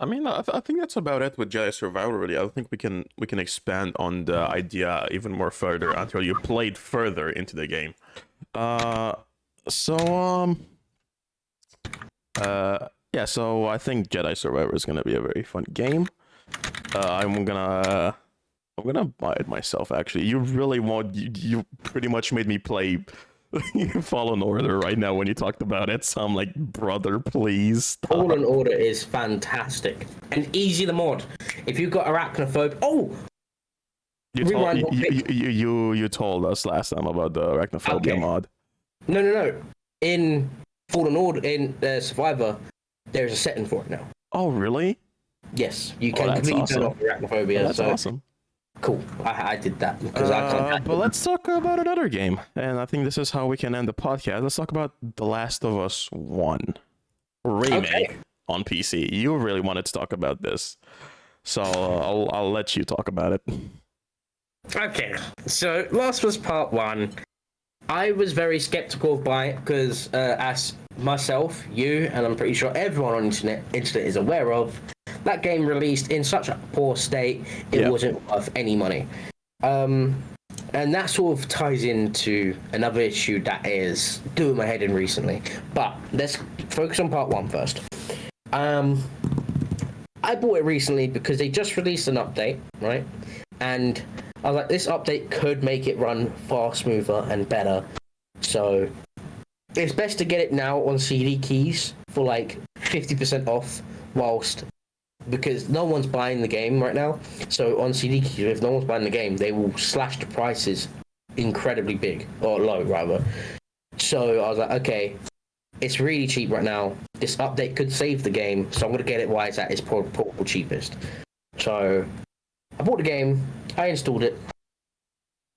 mean, I think that's about it with Jedi Survivor. Really, I don't think we can expand on the idea even more further until you played further into the game. So I think Jedi Survivor is gonna be a very fun game. I'm gonna buy it myself. Actually, you pretty much made me play Fallen Order right now when you talked about it. So I'm like, brother, please stop. Fallen Order is fantastic and easy to mod. If you've got arachnophobia, you told us last time about the arachnophobia mod. No. In Fallen Order, in Survivor, there is a setting for it now. Oh, really? Yes, you can completely turn off arachnophobia. Oh, that's awesome. Cool. I did that because I can't. But let's talk about another game, and I think this is how we can end the podcast. Let's talk about The Last of Us 1 Remake on PC. You really wanted to talk about this, so I'll let you talk about it. Okay, so Last of Us Part 1, I was very skeptical by it because as myself, you, and I'm pretty sure everyone on the internet is aware of, that game released in such a poor state, it wasn't worth any money. And that sort of ties into another issue that is doing my head in recently. But let's focus on Part 1 first. I bought it recently because they just released an update, right? And I was like, this update could make it run far smoother and better. So it's best to get it now on CD keys for like 50% off because no one's buying the game right now. So on CD keys, if no one's buying the game, they will slash the prices incredibly big, or low rather. So I was like, okay, it's really cheap right now. This update could save the game, so I'm going to get it while it's at its probable cheapest. So I bought the game, I installed it,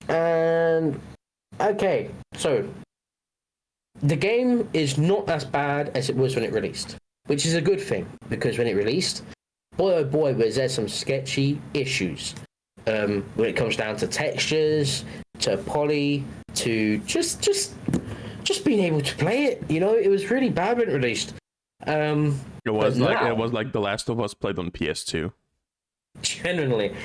and okay, so the game is not as bad as it was when it released, which is a good thing, because when it released, boy oh boy, was there some sketchy issues when it comes down to textures, to poly, to just being able to play it. You know, it was really bad when it released. It was like The Last of Us played on PS2. Genuinely,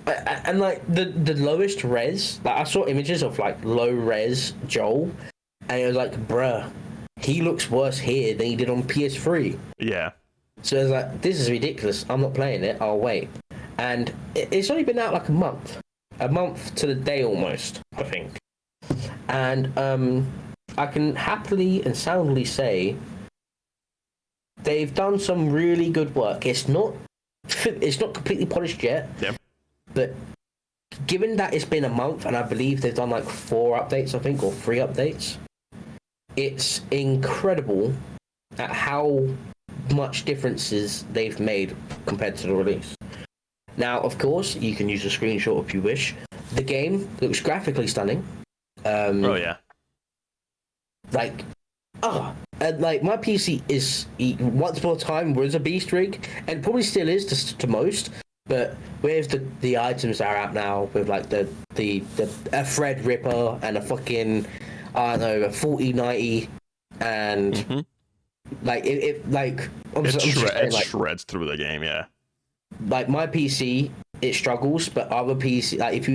and like the lowest res, like I saw images of like low res Joel, and it was like, bruh, he looks worse here than he did on PS3. Yeah. So I was like, this is ridiculous. I'm not playing it. I'll wait. And it's only been out like a month to the day almost, I think. And I can happily and soundly say they've done some really good work. It's not completely polished yet. Yep. But given that it's been a month, and I believe they've done like 4 updates, I think, or 3 updates, it's incredible at how much differences they've made compared to the release. Now, of course, you can use a screenshot if you wish. The game looks graphically stunning. Oh yeah. Like my PC is once upon a time was a beast rig, and probably still is to most. But with the items that are out now, with like a Threadripper and a fucking a 4090, and like it shreds through the game. Yeah. Like my PC, it struggles, but other PC, if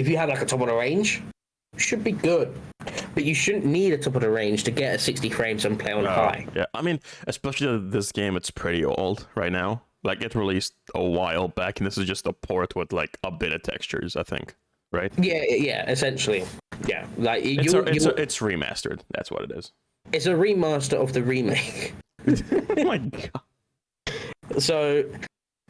you have like a top of the range, it should be good. But you shouldn't need a top of the range to get a 60 frames and play on high. Yeah, I mean, especially this game, it's pretty old right now. Like, it released a while back, and this is just a port with like a bit of textures, I think, right? Yeah, essentially. Yeah, like it's remastered. That's what it is. It's a remaster of the remake. Oh my god. So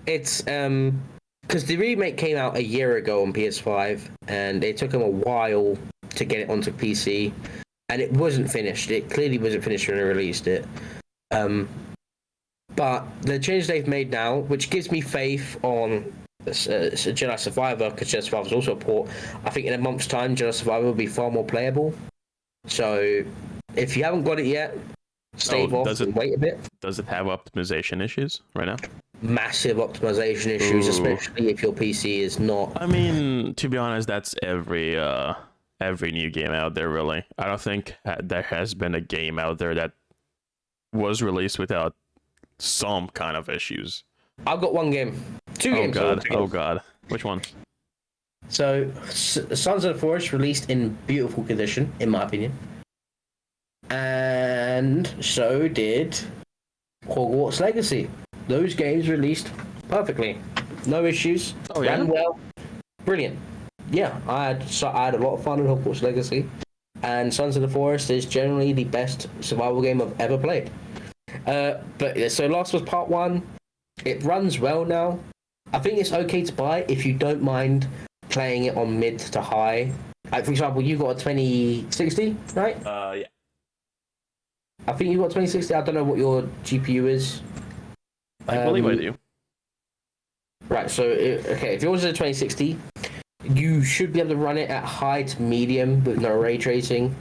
it's because the remake came out a year ago on PS5, and it took them a while to get it onto PC, and it wasn't finished. It clearly wasn't finished when they released it. But the changes they've made now, which gives me faith on Jedi Survivor, because Jedi Survivor is also a port. I think in a month's time, Jedi Survivor will be far more playable. So if you haven't got it yet, stave off and wait a bit. Does it have optimization issues right now? Massive optimization issues, especially if your PC is not. I mean, to be honest, that's every new game out there, really. I don't think there has been a game out there that was released without some kind of issues. I've got one game. 2 games. Oh god. Which one? So, Sons of the Forest released in beautiful condition, in my opinion. And so did Hogwarts Legacy. Those games released perfectly. No issues. Oh, yeah? Ran well. Brilliant. Yeah, I had a lot of fun in Hogwarts Legacy. And Sons of the Forest is generally the best survival game I've ever played. But so Last was Part 1. It runs well now. I think it's okay to buy if you don't mind playing it on mid to high. Like, for example, you got a 2060, right? Yeah. I think you got 2060. I don't know what your GPU is. I believe I do. Right, so okay, if yours is a 2060, you should be able to run it at high to medium with no ray tracing.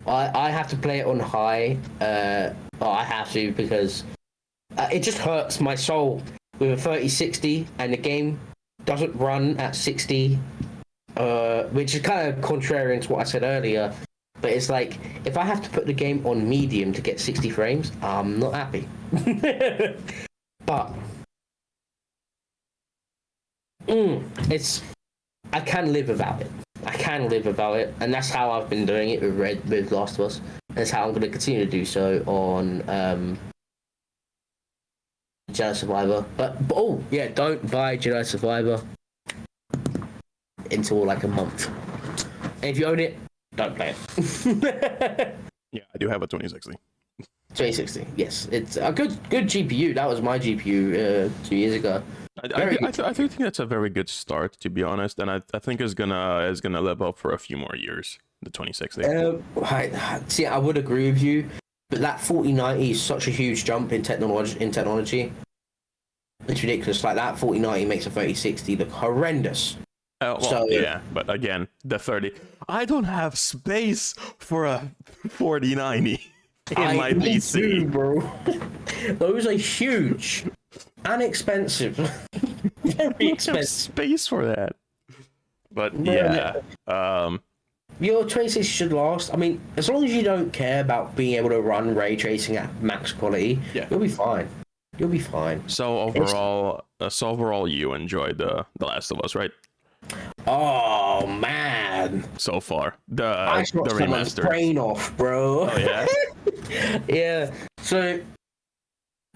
I have to play it on high. I have to because it just hurts my soul with a 3060 and the game doesn't run at 60, which is kind of contrarian to what I said earlier. But it's like, if I have to put the game on medium to get 60 frames, I'm not happy. But I can live without it. I can live without it, and that's how I've been doing it with Last of Us. And that's how I'm going to continue to do so on Jedi Survivor. But oh yeah, don't buy Jedi Survivor until like a month. And if you own it, don't play it. Yeah, I do have a 2060. 2060, yes, it's a good GPU. That was my GPU 2 years ago. I think that's a very good start, to be honest, and I think it's gonna live up for a few more years. The 2060. See, I would agree with you, but that 4090 is such a huge jump in technology. It's ridiculous. Like that 4090 makes a 3060 look horrendous. Yeah, but again, the 30. I don't have space for a 4090 in my PC, too, bro. Those are huge and expensive. Very expensive. Space for that. But yeah, your 2060 should last. I mean, as long as you don't care about being able to run ray tracing at max quality, you'll be fine. You'll be fine. So overall, you enjoyed the Last of Us, right? Oh man! So far, the remastered. Brain off, bro. Oh yeah. Yeah. So,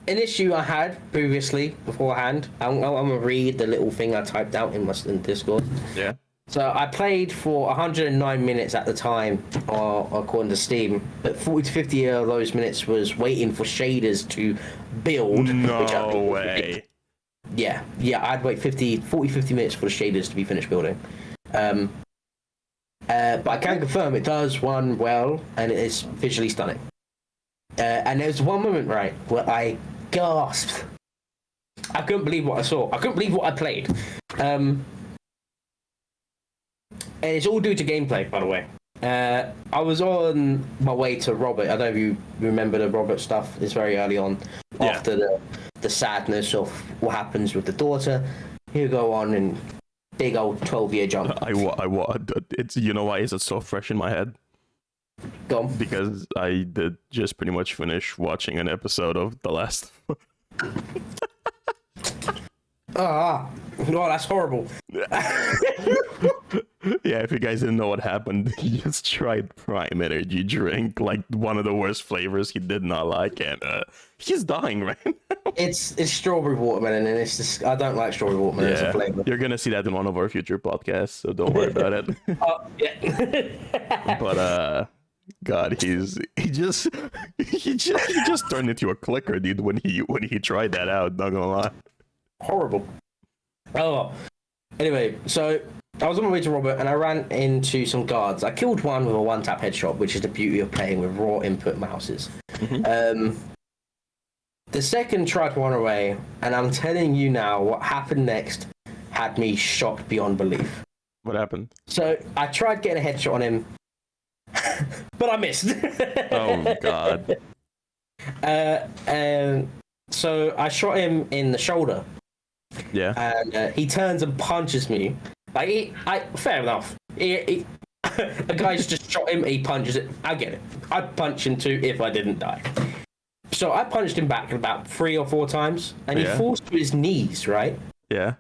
an issue I had previously beforehand. I'm gonna read the little thing I typed out in Discord. Yeah. So I played for 109 minutes at the time, according to Steam. But 40 to 50 of those minutes was waiting for shaders to build. No way. Yeah, I'd wait 50 minutes for the shaders to be finished building. But I can confirm it does run well, and it is visually stunning. And there's one moment, right, where I gasped. I couldn't believe what I saw. I couldn't believe what I played. And it's all due to gameplay, by the way. I was on my way to Robert. I don't know if you remember the Robert stuff. It's very early on, after the sadness of what happens with the daughter. You go on and big old 12-year jump. It's, you know why is it so fresh in my head? Go on. Because I did just pretty much finish watching an episode of The Last. No, that's horrible. Yeah, if you guys didn't know what happened, he just tried Prime Energy drink, like one of the worst flavors he did not like, and he's dying right now. It's strawberry watermelon, and it's just, I don't like strawberry watermelon as a flavor. You're gonna see that in one of our future podcasts, so don't worry about it. Yeah. But God, he just turned into a clicker, dude, when he tried that out. Not gonna lie. Horrible. Oh, anyway, so I was on my way to Robert and I ran into some guards. I killed one with a one-tap headshot, which is the beauty of playing with raw input mouses. Mm-hmm. The second tried to run away, and I'm telling you now, what happened next had me shocked beyond belief. What happened? So I tried getting a headshot on him, but I missed. Oh God. And so I shot him in the shoulder. Yeah. And he turns and punches me. Like, fair enough. A guy's just shot him, he punches it. I get it. I'd punch him too if I didn't die. So I punched him back about 3 or 4 times, and he falls to his knees, right? Yeah.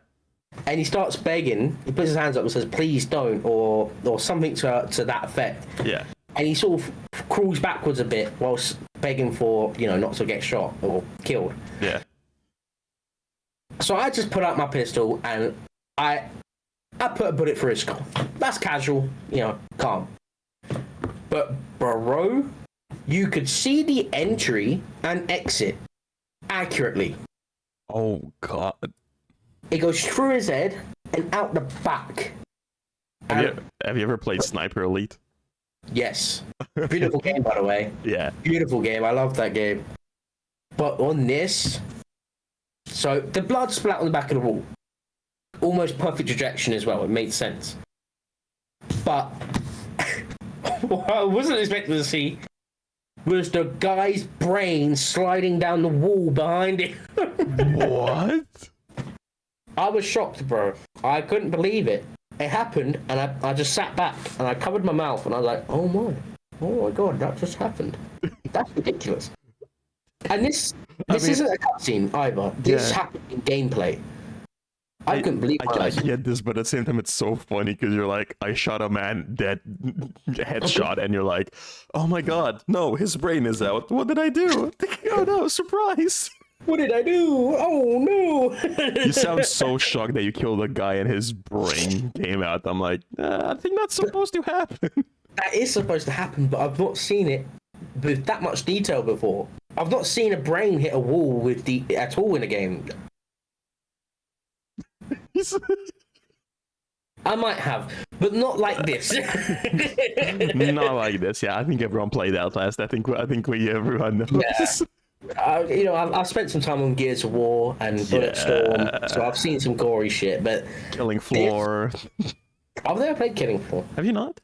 And he starts begging. He puts his hands up and says, "Please don't," or something to that effect. Yeah. And he sort of crawls backwards a bit whilst begging for, not to get shot or killed. Yeah. So I just put out my pistol and I put a bullet through his skull. That's casual, calm. But bro, you could see the entry and exit accurately. Oh God. It goes through his head and out the back. Have you ever played Sniper Elite? Yes. Beautiful game, by the way. Yeah. Beautiful game. I love that game. But on this, so the blood splat on the back of the wall. Almost perfect ejection as well. It made sense. But what I wasn't expecting to see was the guy's brain sliding down the wall behind him. What? I was shocked, bro. I couldn't believe it. It happened, and I just sat back, and I covered my mouth, and I was like, oh my god, that just happened. That's ridiculous. And this isn't a cutscene either. This happened in gameplay. I couldn't believe it. I get this, but at the same time, it's so funny because you're like, I shot a man dead, headshot, and you're like, oh my god, no, his brain is out. What did I do? Oh no, surprise! What did I do? Oh no! You sound so shocked that you killed a guy and his brain came out. I'm like, I think that's supposed to happen. That is supposed to happen, but I've not seen it with that much detail before. I've not seen a brain hit a wall at all in a game. I might have, but not like this. Not like this. Yeah, I think everyone played Outlast. I think everyone knows. Yeah. I've spent some time on Gears of War and Bulletstorm, so I've seen some gory shit. But Killing Floor. I've never played Killing Floor. Have you not?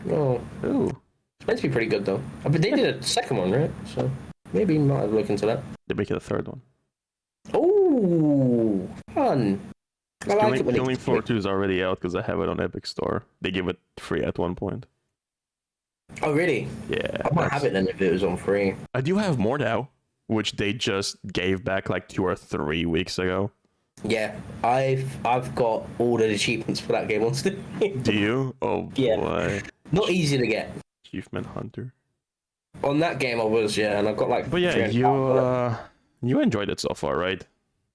No. Ooh. It's meant to be pretty good though. But they did a second one, right? So maybe you might have looked into that. They make it a third one. Oh, fun. Killing Floor 2 is already out because I have it on Epic Store. They give it free at one point. Oh, really? Yeah. I might have it then if it was on free. I do have more now, which they just gave back like 2 or 3 weeks ago. Yeah, I've got all the achievements for that game on Steam. Do you? Oh boy. Not easy to get. Achievement Hunter. On that game I was, and I've got like... But yeah, you enjoyed it so far, right?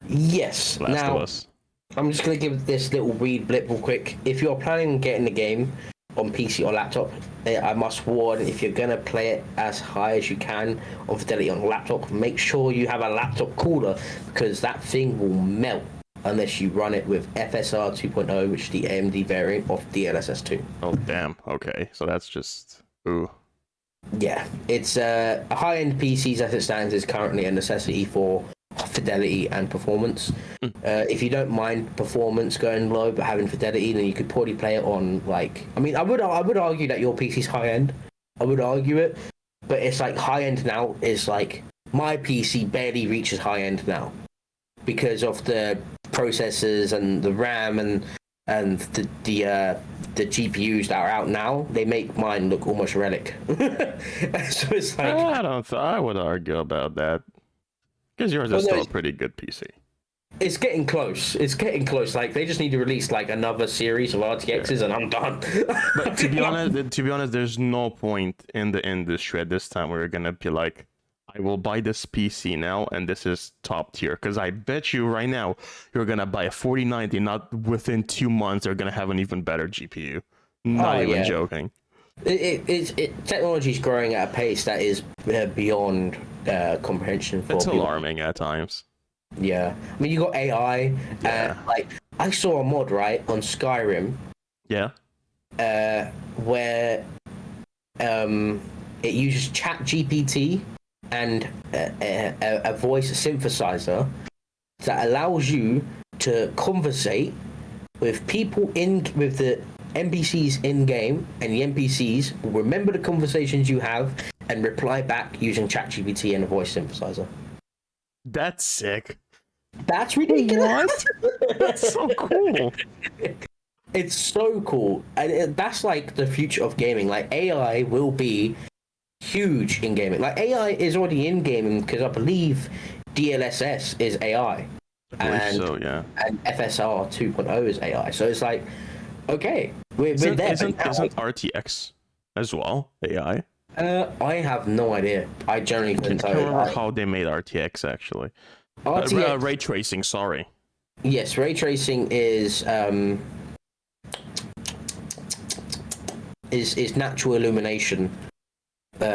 Yes. Last of Us. I'm just going to give this little read blip real quick. If you're planning on getting the game on PC or laptop, I must warn, if you're going to play it as high as you can on fidelity on laptop, make sure you have a laptop cooler, because that thing will melt unless you run it with FSR 2.0, which is the AMD variant of DLSS 2. Oh, damn. Okay, so that's just... Ooh. Yeah, it's high-end PCs as it stands is currently a necessity for fidelity and performance. If you don't mind performance going low but having fidelity, then you could probably play it on I would argue that your PC's high-end. I would argue it, but it's like high-end now is like my PC barely reaches high-end now because of the processors and the RAM and the GPUs that are out now. They make mine look almost relic. So it's like I would argue about that. Because yours is still a pretty good PC. It's getting close. Like, they just need to release like another series of RTXs, and I'm done. But to be honest, there's no point in the industry at this time where you're gonna be like, I will buy this PC now, and this is top tier. Because I bet you right now, you're gonna buy a 4090. Not within 2 months, they're gonna have an even better GPU. Not even joking. Technology is growing at a pace that is beyond comprehension for it's people. Alarming at times. Yeah, I mean, you got AI. Like, I saw a mod on Skyrim. Yeah. Where it uses ChatGPT and a voice synthesizer that allows you to conversate with people with the NPCs in game, and the NPCs will remember the conversations you have and reply back using ChatGPT and a voice synthesizer. That's sick. That's ridiculous. What? That's so cool. It's so cool, and that's like the future of gaming. Like, AI will be huge in gaming. Like, AI is already in gaming because I believe DLSS is AI, and FSR 2.0 is AI. So it's like, okay, we're there. Isn't RTX as well AI? I have no idea. I generally couldn't tell you. I can't remember how they made RTX actually. Ray tracing, sorry. Yes, ray tracing is natural illumination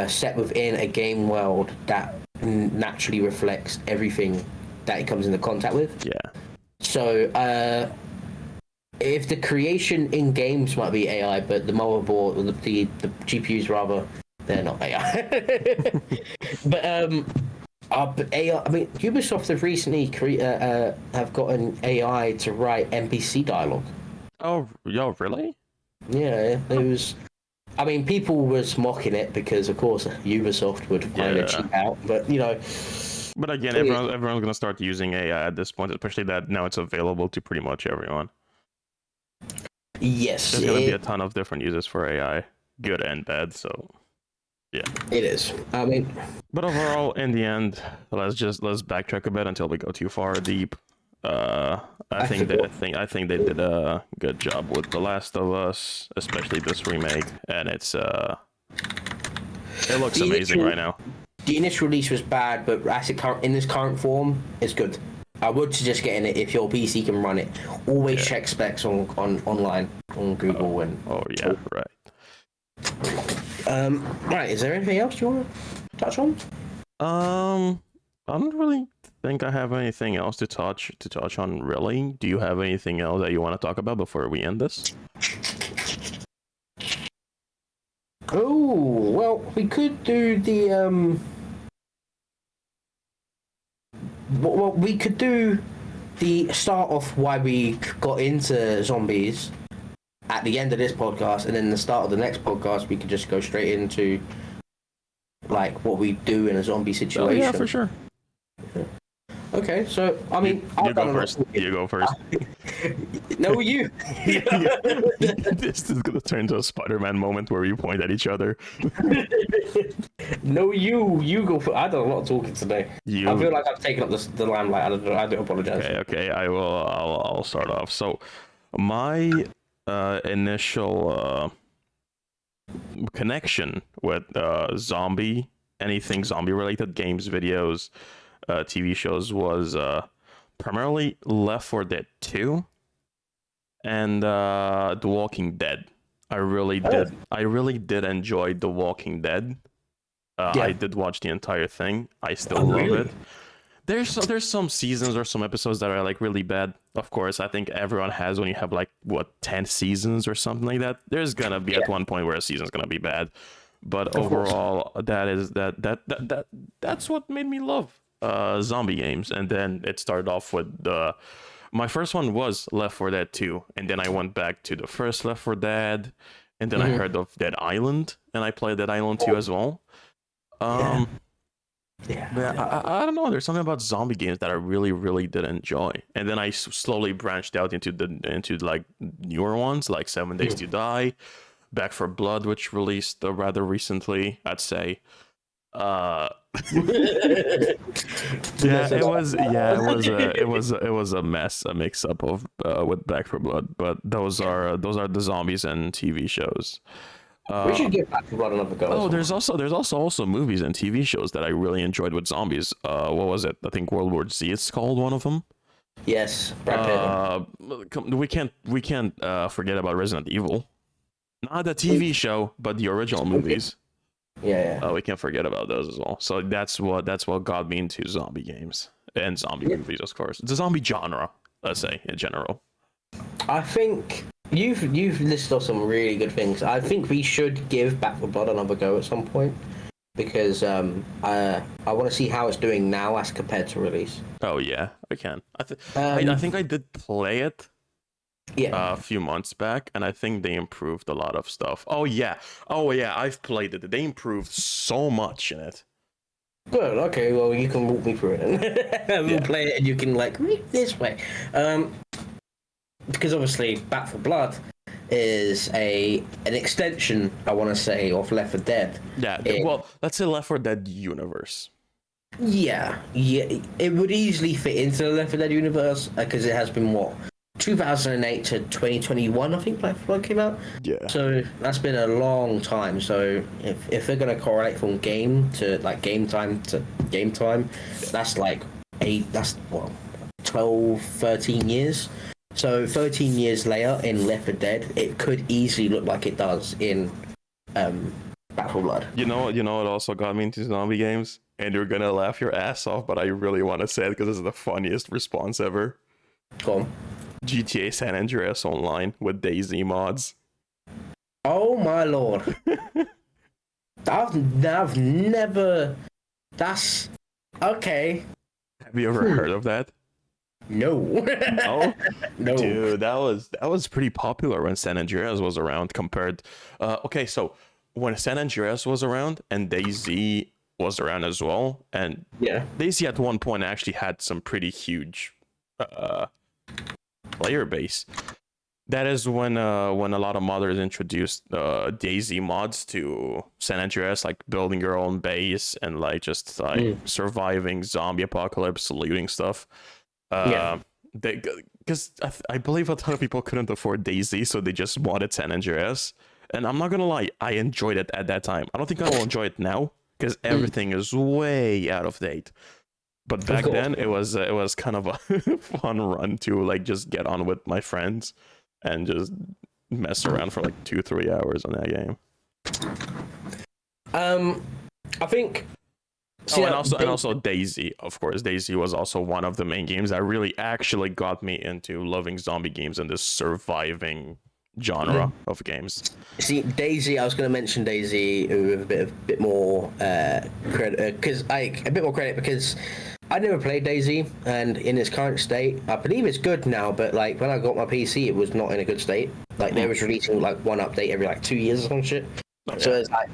set within a game world that naturally reflects everything that it comes into contact with. Yeah. So if the creation in games might be AI, but the motherboard, or the GPUs rather, they're not AI. But AI. I mean, Ubisoft have recently have gotten AI to write NPC dialogue. Oh, yo, really? Yeah, it was. I mean, people was mocking it because, of course, Ubisoft would find it cheap out. But you know. But again, everyone's gonna start using AI at this point, especially that now it's available to pretty much everyone. Yes, there's gonna be a ton of different uses for AI, good and bad. So, yeah, it is. I mean, but overall, in the end, let's backtrack a bit until we go too far deep. I think they did a good job with The Last of Us, especially this remake, and it looks amazing right now. The initial release was bad, but as in this current form, it's good. I would suggest getting it if your PC can run it. Always check specs on online on Google and. Oh yeah, right. Right. Is there anything else you want to touch on? I don't really think I have anything else to touch on. Really, do you have anything else that you want to talk about before we end this? Oh well, we could do the Well, we could do the start off why we got into zombies at the end of this podcast, and then the start of the next podcast, we could just go straight into like what we do in a zombie situation. Oh, yeah, for sure. Okay, so I mean, you go first. You go first. No, you. This is gonna turn into a Spider-Man moment where we point at each other. No, you go first. I done a lot of talking today. I feel like I've taken up the limelight. I do apologize. Okay. I'll start off. So, my initial connection with anything zombie related games, videos, TV shows was primarily Left 4 Dead 2 and The Walking Dead. I really did enjoy The Walking Dead. I did watch the entire thing. I still love it. There's some seasons or some episodes that are like really bad. Of course, I think everyone has when you have like 10 seasons or something like that. There's gonna be at one point where a season's gonna be bad. But overall, that's what made me love zombie games. And then it started off with my first one was Left 4 Dead 2, and then I went back to the first Left 4 Dead, and then I heard of Dead Island, and I played Dead Island 2 as well. I don't know. There's something about zombie games that I really, really did enjoy, and then I slowly branched out into like newer ones, like 7 Days to Die, Back 4 Blood, which released rather recently, I'd say. It was a mess, a mix up of with Back 4 Blood, but those are the zombies and TV shows. We should get Back 4 Blood another go. Oh, there's also movies and TV shows that I really enjoyed with zombies. What was it? I think World War Z it's called, one of them. Yes, Brad Pitt. We can't forget about Resident Evil. Not the TV show, but the original movies. Yeah. We can't forget about those as well. So that's what got me into zombie games and zombie movies, of course. It's a zombie genre, let's say, in general. I think you've listed off some really good things. I think we should give Back 4 Blood another go at some point because I want to see how it's doing now as compared to release. Oh yeah, I can. I think I did play it. Yeah. A few months back, and I think they improved a lot of stuff. Oh yeah, I've played it. They improved so much in it. Good. Okay. Well, you can walk me through it. We'll play it, and you can read this way. Because obviously, Back 4 Blood is an extension, I want to say, of Left 4 Dead. Yeah. Well, let's say Left 4 Dead universe. Yeah. It would easily fit into the Left 4 Dead universe because it has been 2008 to 2021, I think Black 4 Blood came out. Yeah. So that's been a long time. So if they're gonna correlate from game to game time, that's 12, 13 years. So 13 years later in Left 4 Dead, it could easily look like it does in Back 4 Blood. You know what also got me into zombie games? And you're gonna laugh your ass off, but I really want to say it because it's the funniest response ever. Go on. GTA San Andreas Online with DayZ mods. Oh my lord. I've never. That's okay. Have you ever heard of that? No. No, No. dude, that was pretty popular when San Andreas was around. Compared, okay, so when San Andreas was around and DayZ was around as well, and Yeah. DayZ at one point actually had some pretty huge player base. That is when a lot of modders introduced DayZ mods to San Andreas, like building your own base and like just like surviving zombie apocalypse, looting stuff. Because I believe a ton of people couldn't afford DayZ, so they just modded San Andreas. And I'm not gonna lie, I enjoyed it at that time. I don't think I will enjoy it now because everything is way out of date. But back then, it was kind of a fun run to like just get on with my friends and just mess around for like 2-3 hours on that game. I think. And also DayZ, of course. DayZ was also one of the main games that really actually got me into loving zombie games and this surviving genre of games. See, DayZ, I was going to mention DayZ with a bit more credit, because I never played DayZ, and in its current state, I believe it's good now. But like when I got my PC, it was not in a good state. Like they was releasing like one update every like 2 years or some shit. Okay. So it's like.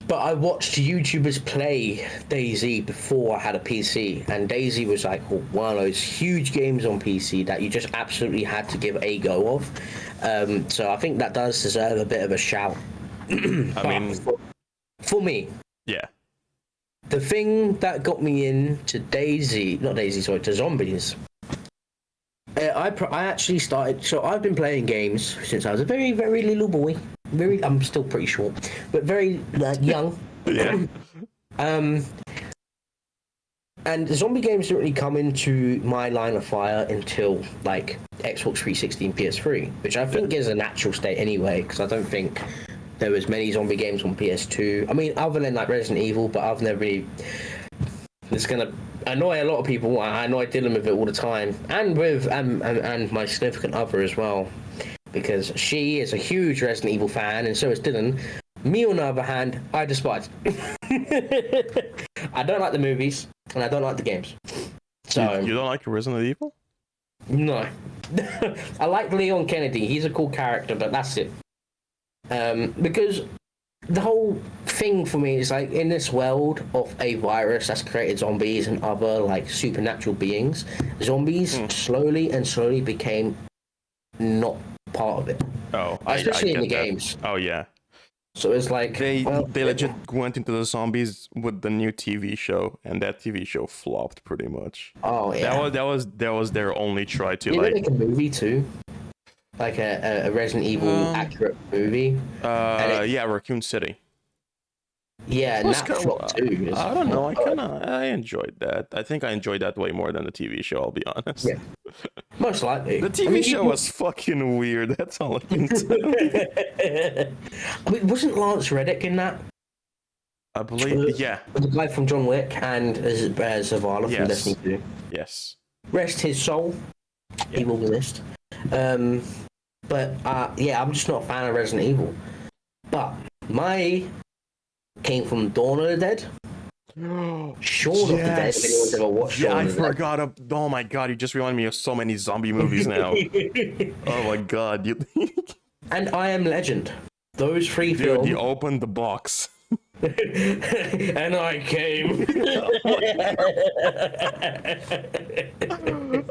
But I watched YouTubers play DayZ before I had a PC, and DayZ was like one of those huge games on PC that you just absolutely had to give a go of. So I think that does deserve a bit of a shout. I mean, for me, yeah. The thing that got me into to zombies. I actually started. So I've been playing games since I was a very, very little boy. I'm still pretty short, but very young. Yeah. And zombie games didn't really come into my line of fire until like Xbox 360 and PS3, which I think is a natural state anyway, because I don't think there was many zombie games on PS2. I mean, other than like Resident Evil, but I've never really. It's gonna annoy a lot of people. I know I deal with it all the time, and with and my significant other as well, because she is a huge Resident Evil fan, and so is Dylan. Me, on the other hand, I despise. I don't like the movies, and I don't like the games. So you don't like Resident Evil? No. I like Leon Kennedy. He's a cool character, but that's it. Because the whole thing for me is like in this world of a virus that's created zombies and other like supernatural beings, zombies slowly became not part of it. Oh, especially in the that. games. Oh yeah. So it's like they legit went into the zombies with the new TV show, and that TV show flopped pretty much. Oh yeah. That was their only try to like make a movie too. Like a Resident Evil accurate movie. Yeah, Raccoon City. Yeah, and that flopped too. I don't know. I enjoyed that. I think I enjoyed that way more than the TV show. I'll be honest. Yeah, most likely. The TV show was fucking weird. That's all I can say. I mean, wasn't Lance Reddick in that? I believe. Yeah. The guy from John Wick and Zavala from Destiny 2. Yes. Rest his soul. Yeah. He will be missed. But I'm just not a fan of Resident Evil. But my came from Dawn of the Dead. Shaun of the Dead, if anyone's ever watched Shaun of the Dead. I forgot. Oh my god, you just reminded me of so many zombie movies now. Oh my god. And I Am Legend. Those three films. Dude, you opened the box. And I came.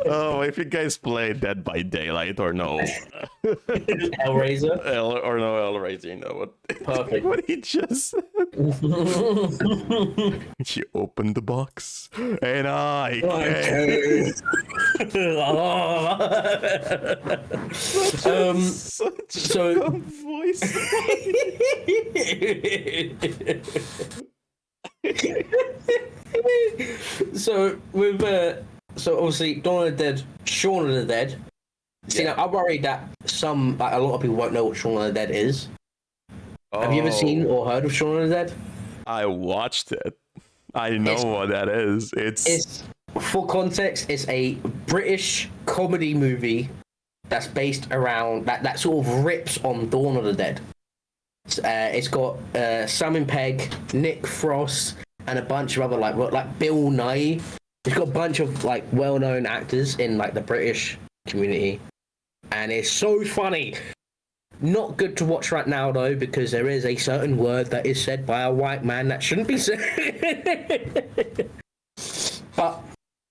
Oh, if you guys play Dead by Daylight or no Hellraiser or no Hellraiser, you know what? Perfect. What he just said. She opened the box and I came. Such a dumb voice. So obviously Dawn of the Dead, Shaun of the Dead. See, now, I'm worried that a lot of people won't know what Shaun of the Dead is. Have you ever seen or heard of Shaun of the Dead? I watched it. I know what that is. It's For context, it's a British comedy movie that's based around that sort of rips on Dawn of the Dead. It's got Simon Pegg, Nick Frost, and a bunch of other like Bill Nighy. It's got a bunch of like well-known actors in like the British community, and it's so funny. Not good to watch right now though, because there is a certain word that is said by a white man that shouldn't be said. But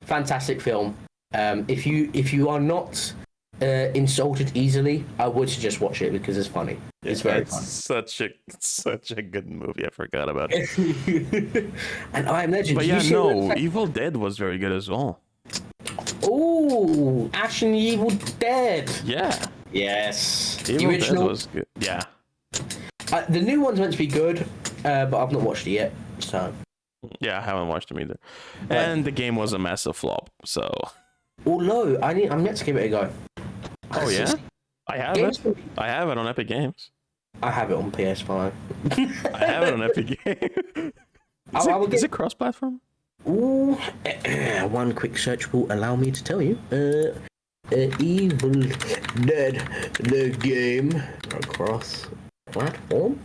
fantastic film. If you are not insulted easily, I would suggest watch it because it's funny. It's very funny. Such a good movie. I forgot about it. And I am Legend. But yeah, no, Evil Dead was very good as well. Ooh, Ash and the Evil Dead. Yeah. Yes. Evil Dead was good. Yeah. The new one's meant to be good, but I've not watched it yet. So. Yeah, I haven't watched them either. And the game was a massive flop. So. Although I'm yet to give it a go. Oh yeah. I have it. I have it on Epic Games. I have it on PS5. I have it on Epic Games. Is it cross-platform? Ooh, one quick search will allow me to tell you. Evil Dead, the game, cross-platform.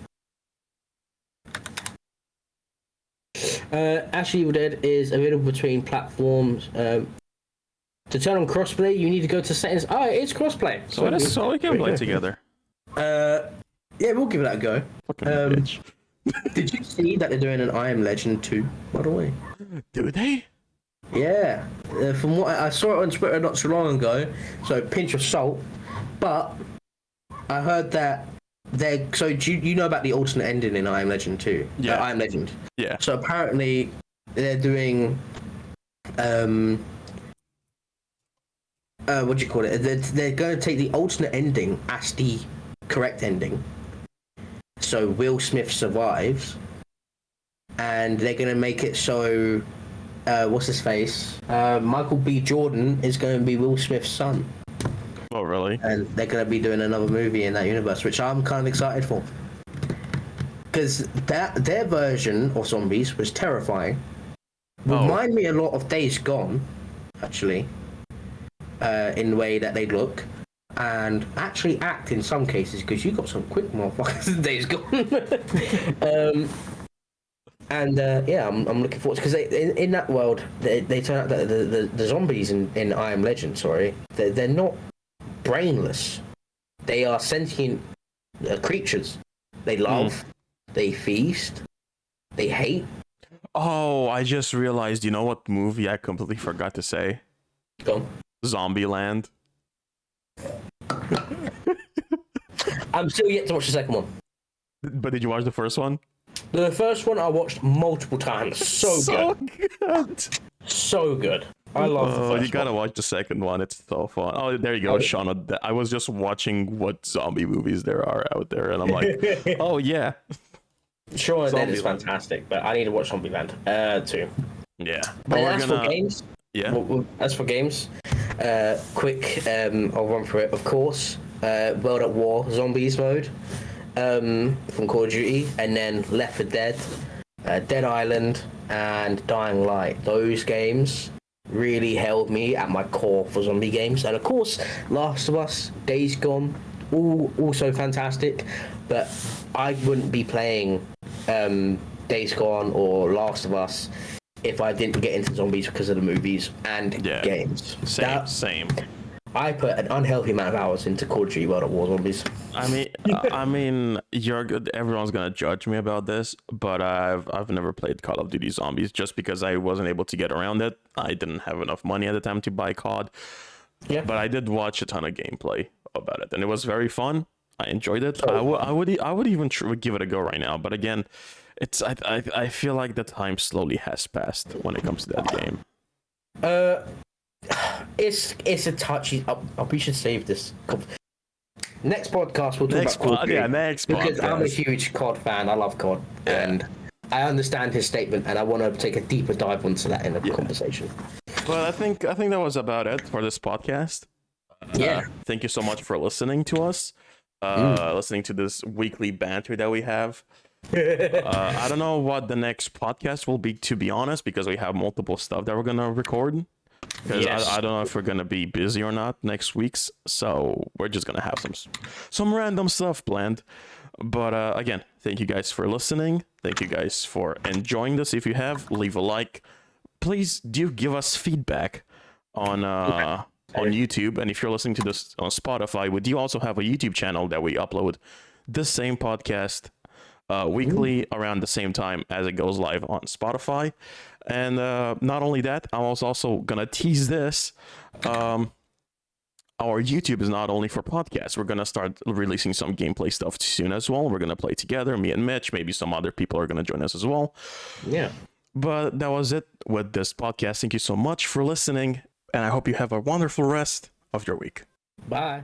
Actually, Evil Dead is available between platforms. To turn on crossplay, you need to go to settings. Oh, it's crossplay. So we can play together. Yeah, we'll give that a go. Fucking bitch. Did you see that they're doing an I Am Legend 2, by the way? Do they? Yeah. From what I saw it on Twitter not so long ago, so pinch of salt. But I heard that so do you know about the alternate ending in I Am Legend 2? Yeah. I Am Legend. Yeah. So apparently they're doing what do you call it? They're going to take the alternate ending as the correct ending. So Will Smith survives, and they're going to make it so what's his face? Michael B. Jordan is going to be Will Smith's son. Oh, really? And they're going to be doing another movie in that universe, which I'm kind of excited for. Because their version of zombies was terrifying. Remind me a lot of Days Gone, actually, in the way that they look. And actually act in some cases, because you got some quick motherfuckers in Days Gone. Yeah, I'm looking forward to, because in that world they turn out that the zombies in I Am Legend, they're not brainless. They are sentient creatures. They love, they feast, they hate. Oh, I just realized. You know what movie I completely forgot to say? Go on. Zombieland. I'm still yet to watch the second one. But did you watch the first one? The first one I watched multiple times. So good. So good. I love the first one. You gotta watch the second one. It's so fun. Oh, there you go, Sean. I was just watching what zombie movies there are out there, and I'm like, oh yeah. Sure, that is fantastic, but I need to watch Zombieland 2. Yeah. But as for games, yeah. Quick, I'll run through it. Of course, World at War Zombies mode from Call of Duty, and then Left 4 Dead, Dead Island, and Dying Light. Those games really held me at my core for zombie games, and of course, Last of Us, Days Gone, also fantastic. But I wouldn't be playing Days Gone or Last of Us if I didn't get into zombies because of the movies and games. Same. I put an unhealthy amount of hours into Call of Duty World at War Zombies. I mean, you're good. Everyone's gonna judge me about this, but I've never played Call of Duty Zombies just because I wasn't able to get around it. I didn't have enough money at the time to buy COD. Yeah. But I did watch a ton of gameplay about it, and it was very fun. I enjoyed it. I would even give it a go right now. But again, I feel like the time slowly has passed when it comes to that game. It's a touchy. We should save this. Next podcast we'll talk about COD. Yeah, next because podcast. I'm a huge COD fan. I love COD, and I understand his statement, and I want to take a deeper dive into that in the conversation. Well, I think that was about it for this podcast. Thank you so much for listening to us. Listening to this weekly banter that we have. I don't know what the next podcast will be, to be honest, because we have multiple stuff that we're gonna record. Because Yes. I don't know if we're gonna be busy or not next week's, so we're just gonna have some random stuff planned. But again, thank you guys for listening. Thank you guys for enjoying this. If you have, leave a like. Please do give us feedback on YouTube, and if you're listening to this on Spotify, we do also have a YouTube channel that we upload this same podcast weekly around the same time as it goes live on Spotify. And not only that, I was also gonna tease this. Our YouTube is not only for podcasts. We're gonna start releasing some gameplay stuff soon as well. We're gonna play together, me and Mitch. Maybe some other people are gonna join us as well. Yeah. But that was it with this podcast. Thank you so much for listening, and I hope you have a wonderful rest of your week. Bye.